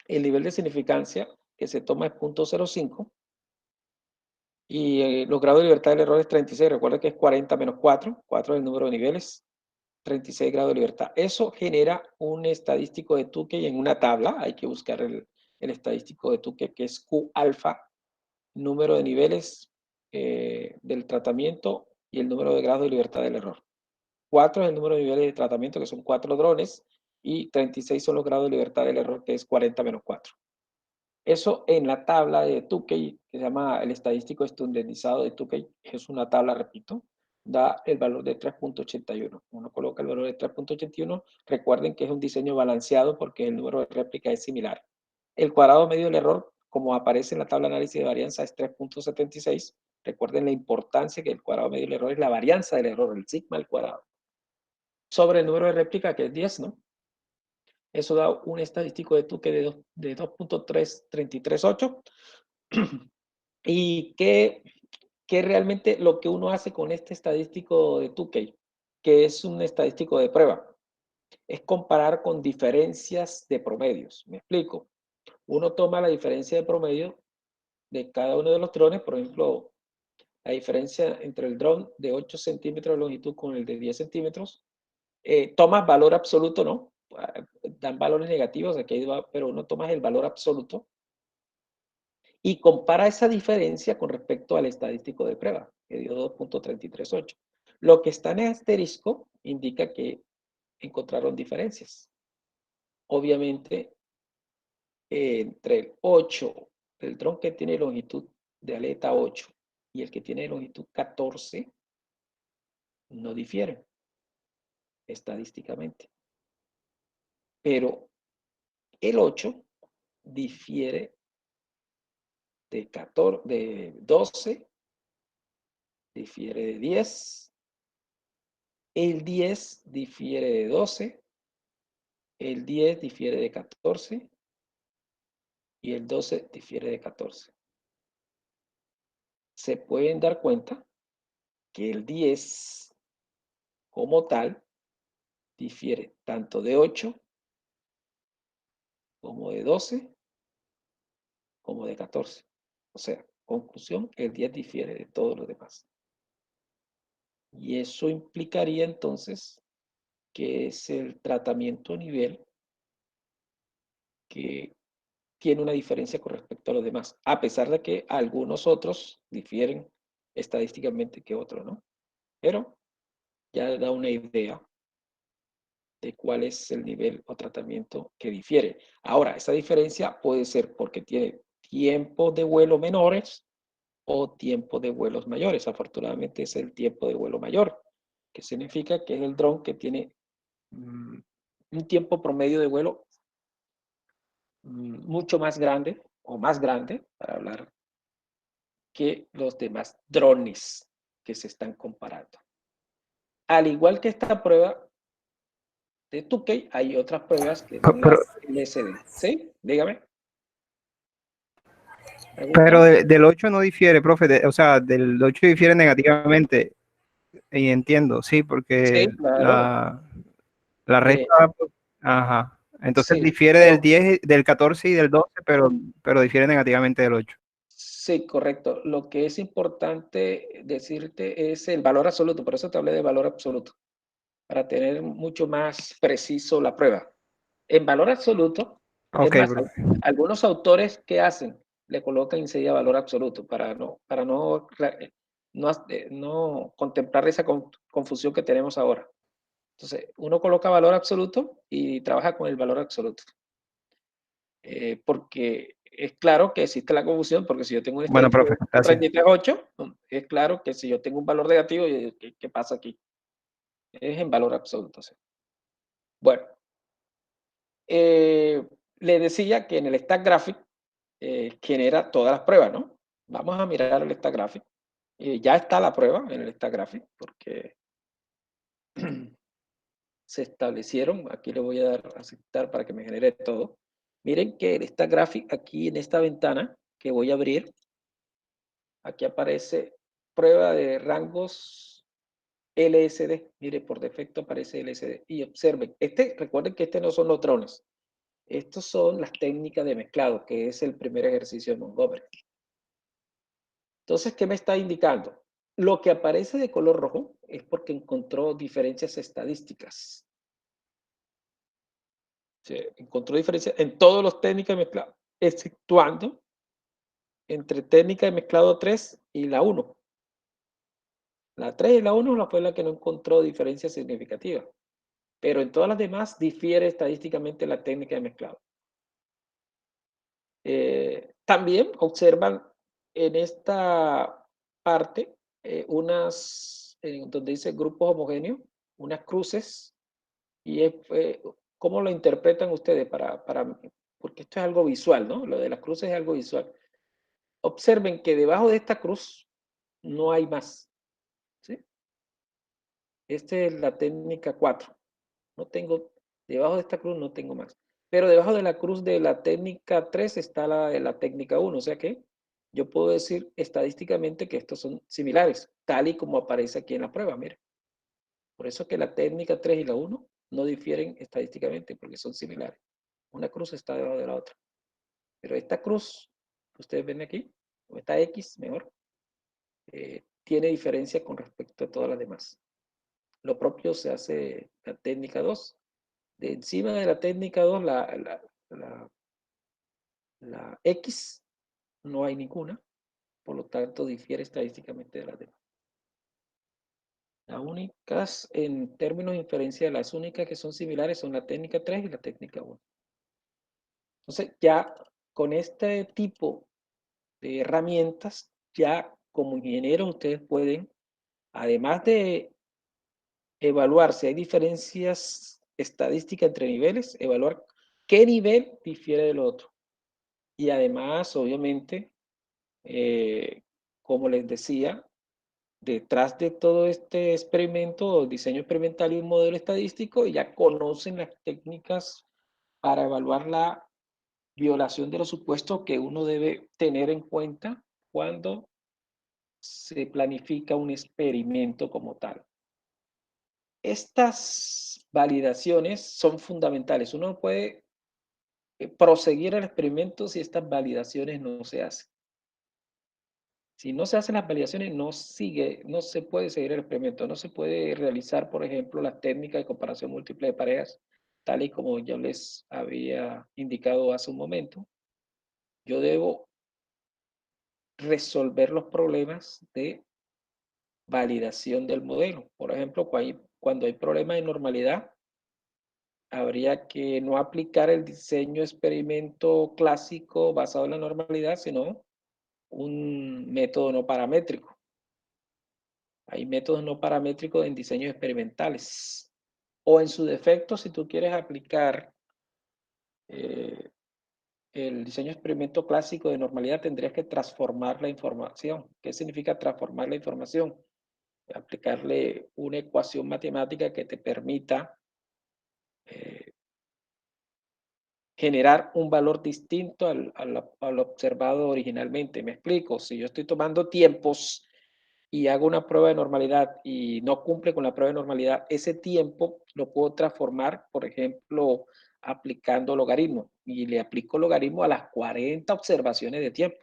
el nivel de significancia que se toma es 0.05 y los grados de libertad del error es 36. Recuerda que es 40 menos 4. 4 es el número de niveles, 36 grados de libertad. Eso genera un estadístico de Tukey en una tabla. Hay que buscar el estadístico de Tukey, que es Q alfa, número de niveles del tratamiento y el número de grados de libertad del error. 4 es el número de niveles de tratamiento, que son 4 drones, y 36 son los grados de libertad del error, que es 40 menos 4. Eso en la tabla de Tukey, que se llama el estadístico estandarizado de Tukey, es una tabla, repito, da el valor de 3.81. Uno coloca el valor de 3.81. Recuerden que es un diseño balanceado porque el número de réplica es similar. El cuadrado medio del error, como aparece en la tabla de análisis de varianza, es 3.76. Recuerden la importancia que el cuadrado medio del error es la varianza del error, el sigma al cuadrado, sobre el número de réplica, que es 10, ¿no? Eso da un estadístico de Tukey de 2.338. Y que realmente lo que uno hace con este estadístico de Tukey, que es un estadístico de prueba, es comparar con diferencias de promedios. Me explico. Uno toma la diferencia de promedio de cada uno de los drones, por ejemplo, la diferencia entre el dron de 8 centímetros de longitud con el de 10 centímetros, toma valor absoluto, ¿no? Dan valores negativos, aquí va, pero uno toma el valor absoluto y compara esa diferencia con respecto al estadístico de prueba, que dio 2.338. Lo que está en asterisco indica que encontraron diferencias. Obviamente, entre el 8, el dron que tiene longitud de aleta 8 y el que tiene longitud 14, no difieren estadísticamente. Pero el 8 difiere de 12, difiere de 10, el 10 difiere de 12, el 10 difiere de 14 y el 12 difiere de 14. Se pueden dar cuenta que el 10 como tal difiere tanto de 8 como de 12 como de 14. O sea, conclusión, el 10 difiere de todos los demás. Y eso implicaría entonces que es el tratamiento a nivel que tiene una diferencia con respecto a los demás, a pesar de que algunos otros difieren estadísticamente que otros, ¿no? Pero ya da una idea de cuál es el nivel o tratamiento que difiere. Ahora, esa diferencia puede ser porque tiene tiempos de vuelo menores o tiempos de vuelos mayores. Afortunadamente es el tiempo de vuelo mayor, que significa que es el dron que tiene un tiempo promedio de vuelo mucho más grande o más grande, para hablar, que los demás drones que se están comparando. Al igual que esta prueba de Tukey, hay otras pruebas que son Pero, las LSD. ¿Sí? Dígame. pero ¿Pregunta? del 8 no difiere, profe. O sea, del 8 difiere negativamente. Y entiendo, sí, porque Sí, claro. la Eh, recta, ajá. Entonces sí, difiere del pero 10, del 14 y del 12, pero difiere negativamente del 8. sí, correcto. Lo que es importante decirte es el valor absoluto. Por eso te hablé de valor absoluto, para tener mucho más preciso la prueba. En valor absoluto, es Ok, más, profe. algunos autores, ¿qué hacen? Le colocan enseguida valor absoluto para no contemplar esa confusión que tenemos ahora. Entonces, uno coloca valor absoluto y trabaja con el valor absoluto. porque es claro que existe la confusión, porque si yo tengo un Bueno, estadístico profe, de gracias. 33.8, es claro que si yo tengo un valor negativo, ¿qué pasa aquí? Es en valor absoluto. ¿Sí? Bueno, le decía que en el Stack Graphic genera todas las pruebas, ¿no? Vamos a mirar el Stack Graphic. Ya está la prueba en el Stack Graphic, porque se establecieron, aquí le voy a dar a aceptar para que me genere todo. Miren que el Stack Graphic, aquí en esta ventana que voy a abrir, aquí aparece prueba de rangos LSD. Mire, por defecto aparece LSD. Y observen, recuerden que no son los drones. Estos son las técnicas de mezclado, que es el primer ejercicio de Montgomery. Entonces, ¿qué me está indicando? Lo que aparece de color rojo es porque encontró diferencias estadísticas. Se encontró diferencias en todas las técnicas de mezclado, exceptuando entre técnica de mezclado 3 y la 1. La 3 y la 1 fue la que no encontró diferencias significativas, pero en todas las demás difiere estadísticamente la técnica de mezclado. También observan en esta parte donde dice grupos homogéneos, unas cruces, y ¿cómo lo interpretan ustedes? Porque esto es algo visual, ¿no? Lo de las cruces es algo visual. Observen que debajo de esta cruz no hay más. ¿Sí? Esta es la técnica 4. Debajo de esta cruz no tengo más. Pero debajo de la cruz de la técnica 3 está la técnica 1. O sea que yo puedo decir estadísticamente que estos son similares, tal y como aparece aquí en la prueba. Mire. Por eso que la técnica 3 y la 1 no difieren estadísticamente, porque son similares. Una cruz está debajo de la otra. Pero esta cruz, que ustedes ven aquí, o esta X, mejor, tiene diferencia con respecto a todas las demás. Lo propio se hace la técnica 2. De encima de la técnica 2, la X, no hay ninguna, por lo tanto difiere estadísticamente de las demás. Las únicas, en términos de inferencia, las únicas que son similares son la técnica 3 y la técnica 1. Entonces, ya con este tipo de herramientas, ya como ingenieros ustedes pueden, además de evaluar si hay diferencias estadísticas entre niveles, evaluar qué nivel difiere del otro. Y además, obviamente, como les decía, detrás de todo este experimento, diseño experimental y un modelo estadístico, ya conocen las técnicas para evaluar la violación de los supuestos que uno debe tener en cuenta cuando se planifica un experimento como tal. Estas validaciones son fundamentales. Uno no puede proseguir el experimento si estas validaciones no se hacen. Si no se hacen las validaciones, no se puede seguir el experimento. No se puede realizar, por ejemplo, las técnicas de comparación múltiple de parejas, tal y como yo les había indicado hace un momento. Yo debo resolver los problemas de validación del modelo. Por ejemplo, cuando hay problemas de normalidad, habría que no aplicar el diseño experimento clásico basado en la normalidad, sino un método no paramétrico. Hay métodos no paramétricos en diseños experimentales. O en su defecto, si tú quieres aplicar el diseño experimento clásico de normalidad, tendrías que transformar la información. ¿Qué significa transformar la información? Aplicarle una ecuación matemática que te permita generar un valor distinto al observado originalmente. Me explico, si yo estoy tomando tiempos y hago una prueba de normalidad y no cumple con la prueba de normalidad, ese tiempo lo puedo transformar, por ejemplo, aplicando logaritmo, y le aplico logaritmo a las 40 observaciones de tiempo.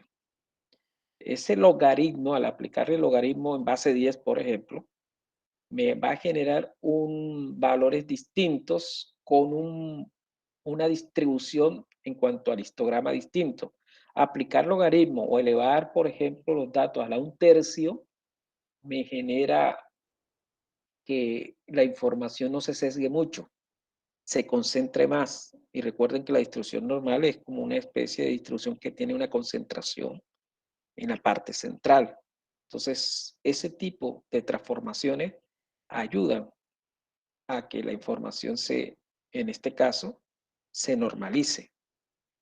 Ese logaritmo, al aplicarle logaritmo en base 10, por ejemplo, me va a generar valores distintos con una distribución en cuanto al histograma distinto. Aplicar logaritmo o elevar, por ejemplo, los datos a la 1/3 me genera que la información no se sesgue mucho. se concentre más. Y recuerden que la distribución normal es como una especie de distribución que tiene una concentración en la parte central. Entonces, ese tipo de transformaciones ayudan a que la información en este caso, se normalice.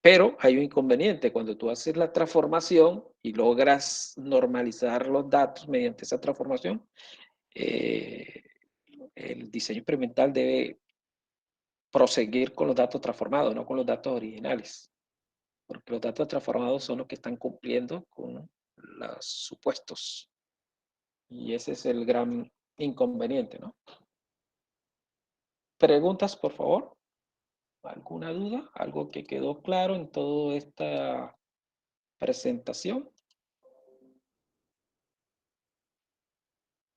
Pero hay un inconveniente, cuando tú haces la transformación y logras normalizar los datos mediante esa transformación, el diseño experimental debe proseguir con los datos transformados, no con los datos originales, porque los datos transformados son los que están cumpliendo con los supuestos. Y ese es el gran inconveniente, ¿no? Preguntas, por favor. ¿Alguna duda? ¿Algo que quedó claro en toda esta presentación?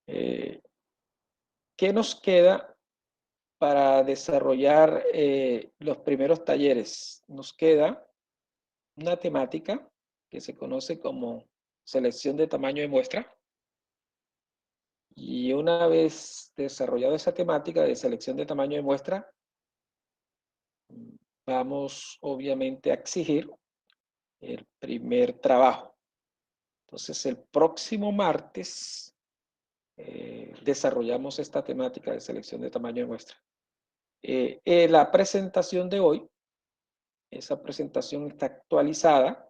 ¿Qué nos queda para desarrollar los primeros talleres? Nos queda una temática que se conoce como selección de tamaño de muestra. Y una vez desarrollada esa temática de selección de tamaño de muestra, vamos obviamente a exigir el primer trabajo. Entonces, el próximo martes desarrollamos esta temática de selección de tamaño de muestra. La presentación de hoy, esa presentación está actualizada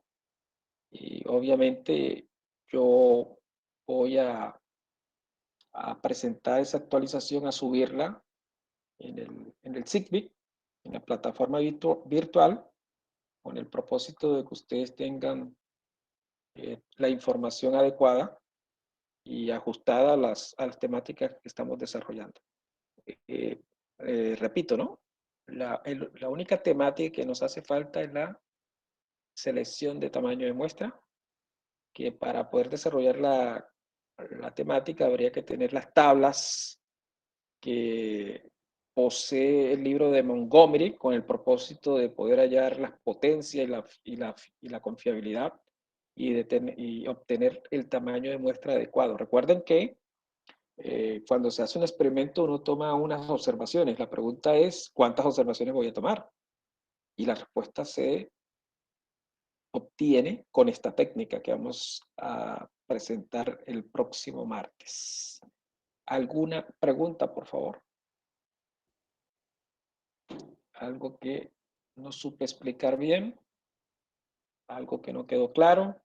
y obviamente yo voy a presentar esa actualización, a subirla en el SIGBIT, en la plataforma virtual, con el propósito de que ustedes tengan la información adecuada y ajustada a las temáticas que estamos desarrollando. Repito, ¿no? La única temática que nos hace falta es la selección de tamaño de muestra, que para poder desarrollar la temática habría que tener las tablas que posee el libro de Montgomery con el propósito de poder hallar las potencias y la confiabilidad y obtener el tamaño de muestra adecuado. Recuerden que cuando se hace un experimento uno toma unas observaciones. La pregunta es, ¿cuántas observaciones voy a tomar? Y la respuesta se obtiene con esta técnica que vamos a presentar el próximo martes. ¿Alguna pregunta, por favor? Algo que no supe explicar bien, algo que no quedó claro.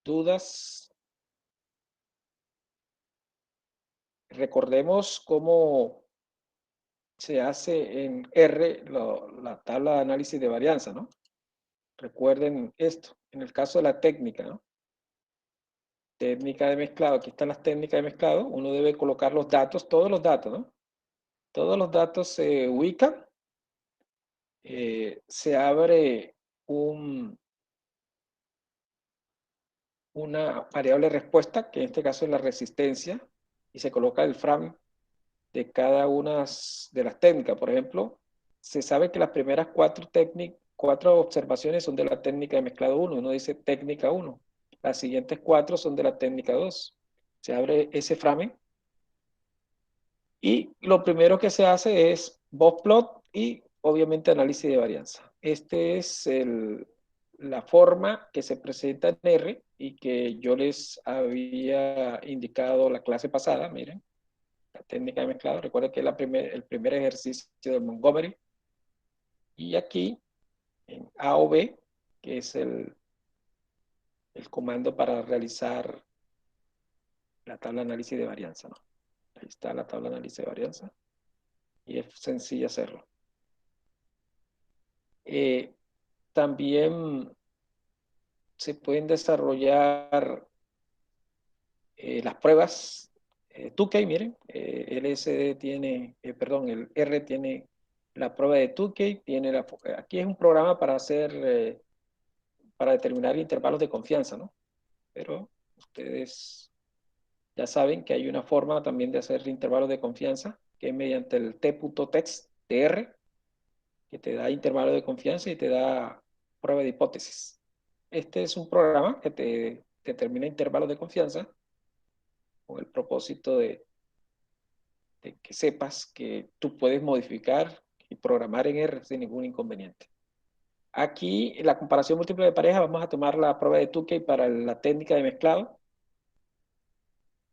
¿Dudas? Recordemos cómo se hace en R la tabla de análisis de varianza, ¿no? Recuerden esto, en el caso de la técnica, ¿no? Técnica de mezclado, aquí están las técnicas de mezclado, uno debe colocar los datos, todos los datos, ¿no? Todos los datos se ubican, se abre una variable respuesta, que en este caso es la resistencia, y se coloca el frame de cada una de las técnicas. Por ejemplo, se sabe que las primeras cuatro observaciones son de la técnica de mezclado 1, uno dice técnica 1, las siguientes 4 son de la técnica 2. Se abre ese frame y lo primero que se hace es box plot y obviamente análisis de varianza. Este es la forma que se presenta en R y que yo les había indicado la clase pasada. Miren, la técnica de mezclado. Recuerden que es el primer ejercicio de Montgomery. Y aquí en A o B, que es el comando para realizar la tabla de análisis de varianza, ¿no? Ahí está la tabla de análisis de varianza. Y es sencillo hacerlo. También se pueden desarrollar las pruebas 2K, miren, LSD tiene, perdón, el R tiene la prueba de 2K, aquí es un programa para hacer, para determinar intervalos de confianza, ¿no? Pero ustedes ya saben que hay una forma también de hacer intervalos de confianza, que es mediante el t.text de R, que te da intervalo de confianza y te da prueba de hipótesis. Este es un programa que te determina intervalos de confianza con el propósito de de que sepas que tú puedes modificar y programar en R sin ningún inconveniente. Aquí, en la comparación múltiple de pareja, vamos a tomar la prueba de Tukey para la técnica de mezclado.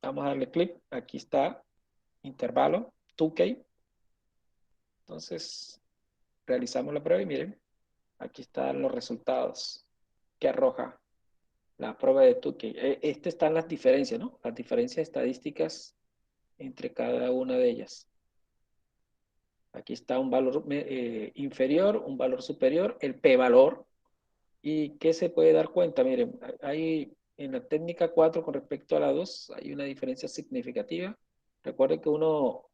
Vamos a darle clic. Aquí está, intervalo, Tukey. Entonces, realizamos la prueba y miren, aquí están los resultados que arroja la prueba de Tukey. Están las diferencias, ¿no? Las diferencias estadísticas entre cada una de ellas. Aquí está un valor inferior, un valor superior, el p-valor. ¿Y qué se puede dar cuenta? Miren, hay en la técnica 4 con respecto a la 2 hay una diferencia significativa. Recuerden que uno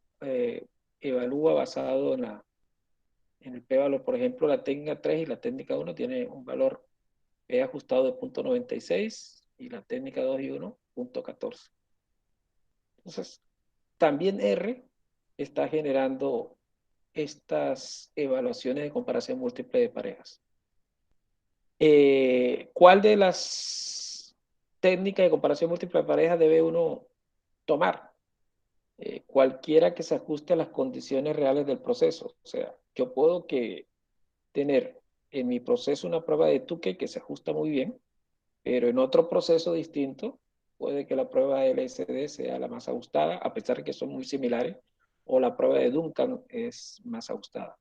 evalúa basado en el p-valor. Por ejemplo, la técnica 3 y la técnica 1 tiene un valor p ajustado de 0.96 y la técnica 2 y 1, 0.14. Entonces, también R está generando estas evaluaciones de comparación múltiple de parejas. ¿Cuál de las técnicas de comparación múltiple de parejas debe uno tomar? Cualquiera que se ajuste a las condiciones reales del proceso. O sea, yo puedo tener en mi proceso una prueba de Tukey que se ajusta muy bien, pero en otro proceso distinto puede que la prueba de LSD sea la más ajustada, a pesar de que son muy similares, o la prueba de Duncan es más ajustada.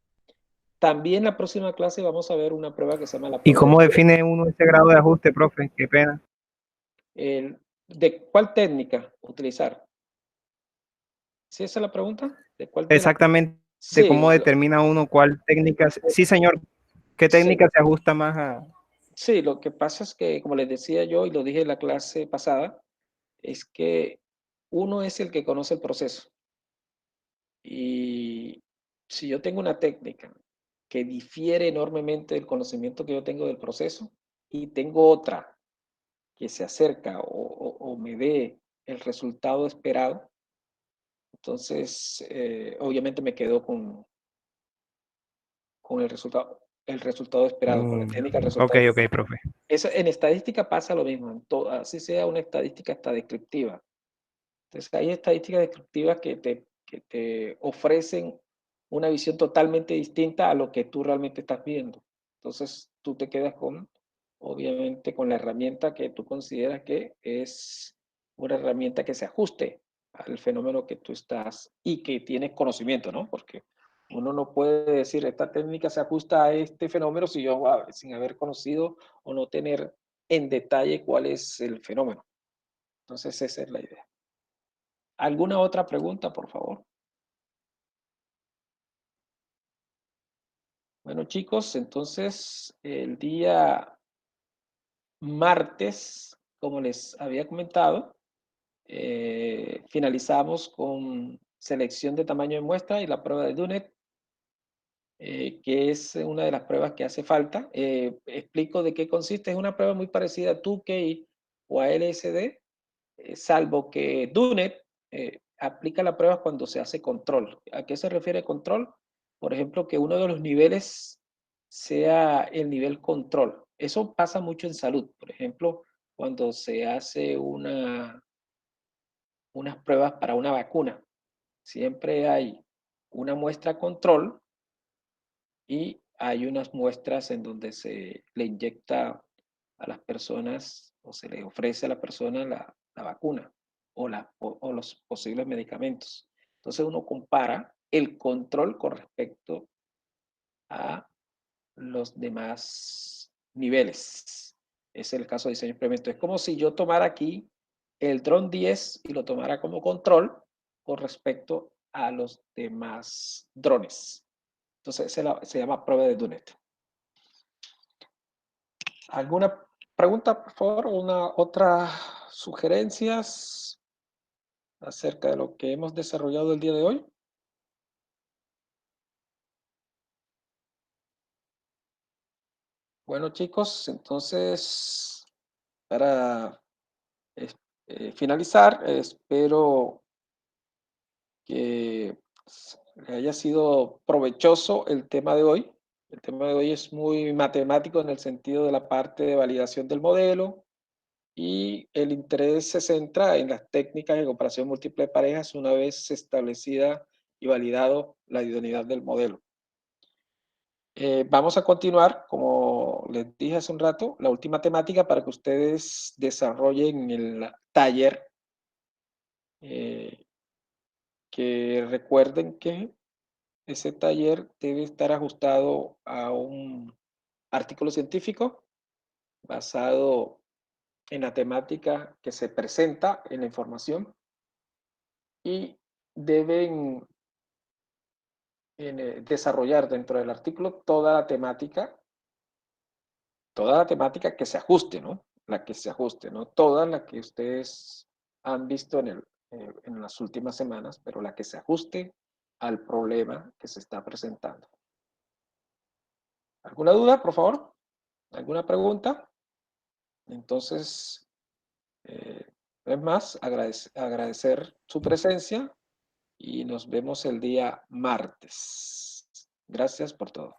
También la próxima clase vamos a ver una prueba que se llama la ¿Y prueba cómo define uno ese grado de ajuste, profe? Qué pena. ¿De cuál técnica utilizar? ¿Sí esa es la pregunta? ¿De cuál de las? Exactamente, Sí, ¿cómo determina uno cuál técnica? Sí, señor, ¿qué sí, técnica se ajusta más a...? sí, lo que pasa es que, como les decía yo y lo dije en la clase pasada, es que uno es el que conoce el proceso. Y si yo tengo una técnica que difiere enormemente del conocimiento que yo tengo del proceso y tengo otra que se acerca o me dé el resultado esperado, entonces obviamente me quedo con el resultado esperado, con la técnica del Ok, resultado. ok, profe. Eso, en estadística pasa lo mismo, así sea una estadística hasta descriptiva. Entonces, hay estadísticas descriptivas que te ofrecen una visión totalmente distinta a lo que tú realmente estás viendo. Entonces, tú te quedas obviamente, con la herramienta que tú consideras que es una herramienta que se ajuste al fenómeno que tú estás y que tienes conocimiento, ¿no? Porque uno no puede decir, esta técnica se ajusta a este fenómeno sin haber conocido o no tener en detalle cuál es el fenómeno. Entonces, esa es la idea. ¿Alguna otra pregunta, por favor? Bueno, chicos, entonces el día martes, como les había comentado, finalizamos con selección de tamaño de muestra y la prueba de Dunet, que es una de las pruebas que hace falta. Explico de qué consiste. Es una prueba muy parecida a Tukey o a LSD, salvo que Dunet aplica la prueba cuando se hace control. ¿A qué se refiere control? Por ejemplo, que uno de los niveles sea el nivel control. Eso pasa mucho en salud. Por ejemplo, cuando se hace unas pruebas para una vacuna, siempre hay una muestra control y hay unas muestras en donde se le inyecta a las personas o se le ofrece a la persona la vacuna o los posibles medicamentos. Entonces uno compara el control con respecto a los demás niveles. Ese es el caso de diseño y experimento. Es como si yo tomara aquí el dron 10 y lo tomara como control con respecto a los demás drones. Entonces se llama prueba de Dunet. ¿Alguna pregunta, por favor? ¿Otra sugerencias acerca de lo que hemos desarrollado el día de hoy? Bueno, chicos, entonces, para finalizar, espero que haya sido provechoso el tema de hoy. El tema de hoy es muy matemático en el sentido de la parte de validación del modelo y el interés se centra en las técnicas de comparación múltiple de parejas una vez establecida y validado la idoneidad del modelo. Vamos a continuar, como les dije hace un rato, la última temática para que ustedes desarrollen el taller. Que recuerden que ese taller debe estar ajustado a un artículo científico basado en la temática que se presenta en la información y deben desarrollar dentro del artículo toda la temática que se ajuste, ¿no? La que se ajuste, no toda la que ustedes han visto en las últimas semanas, pero la que se ajuste al problema que se está presentando. ¿Alguna duda, por favor? ¿Alguna pregunta? Entonces, es más, agradecer su presencia y nos vemos el día martes. Gracias por todo.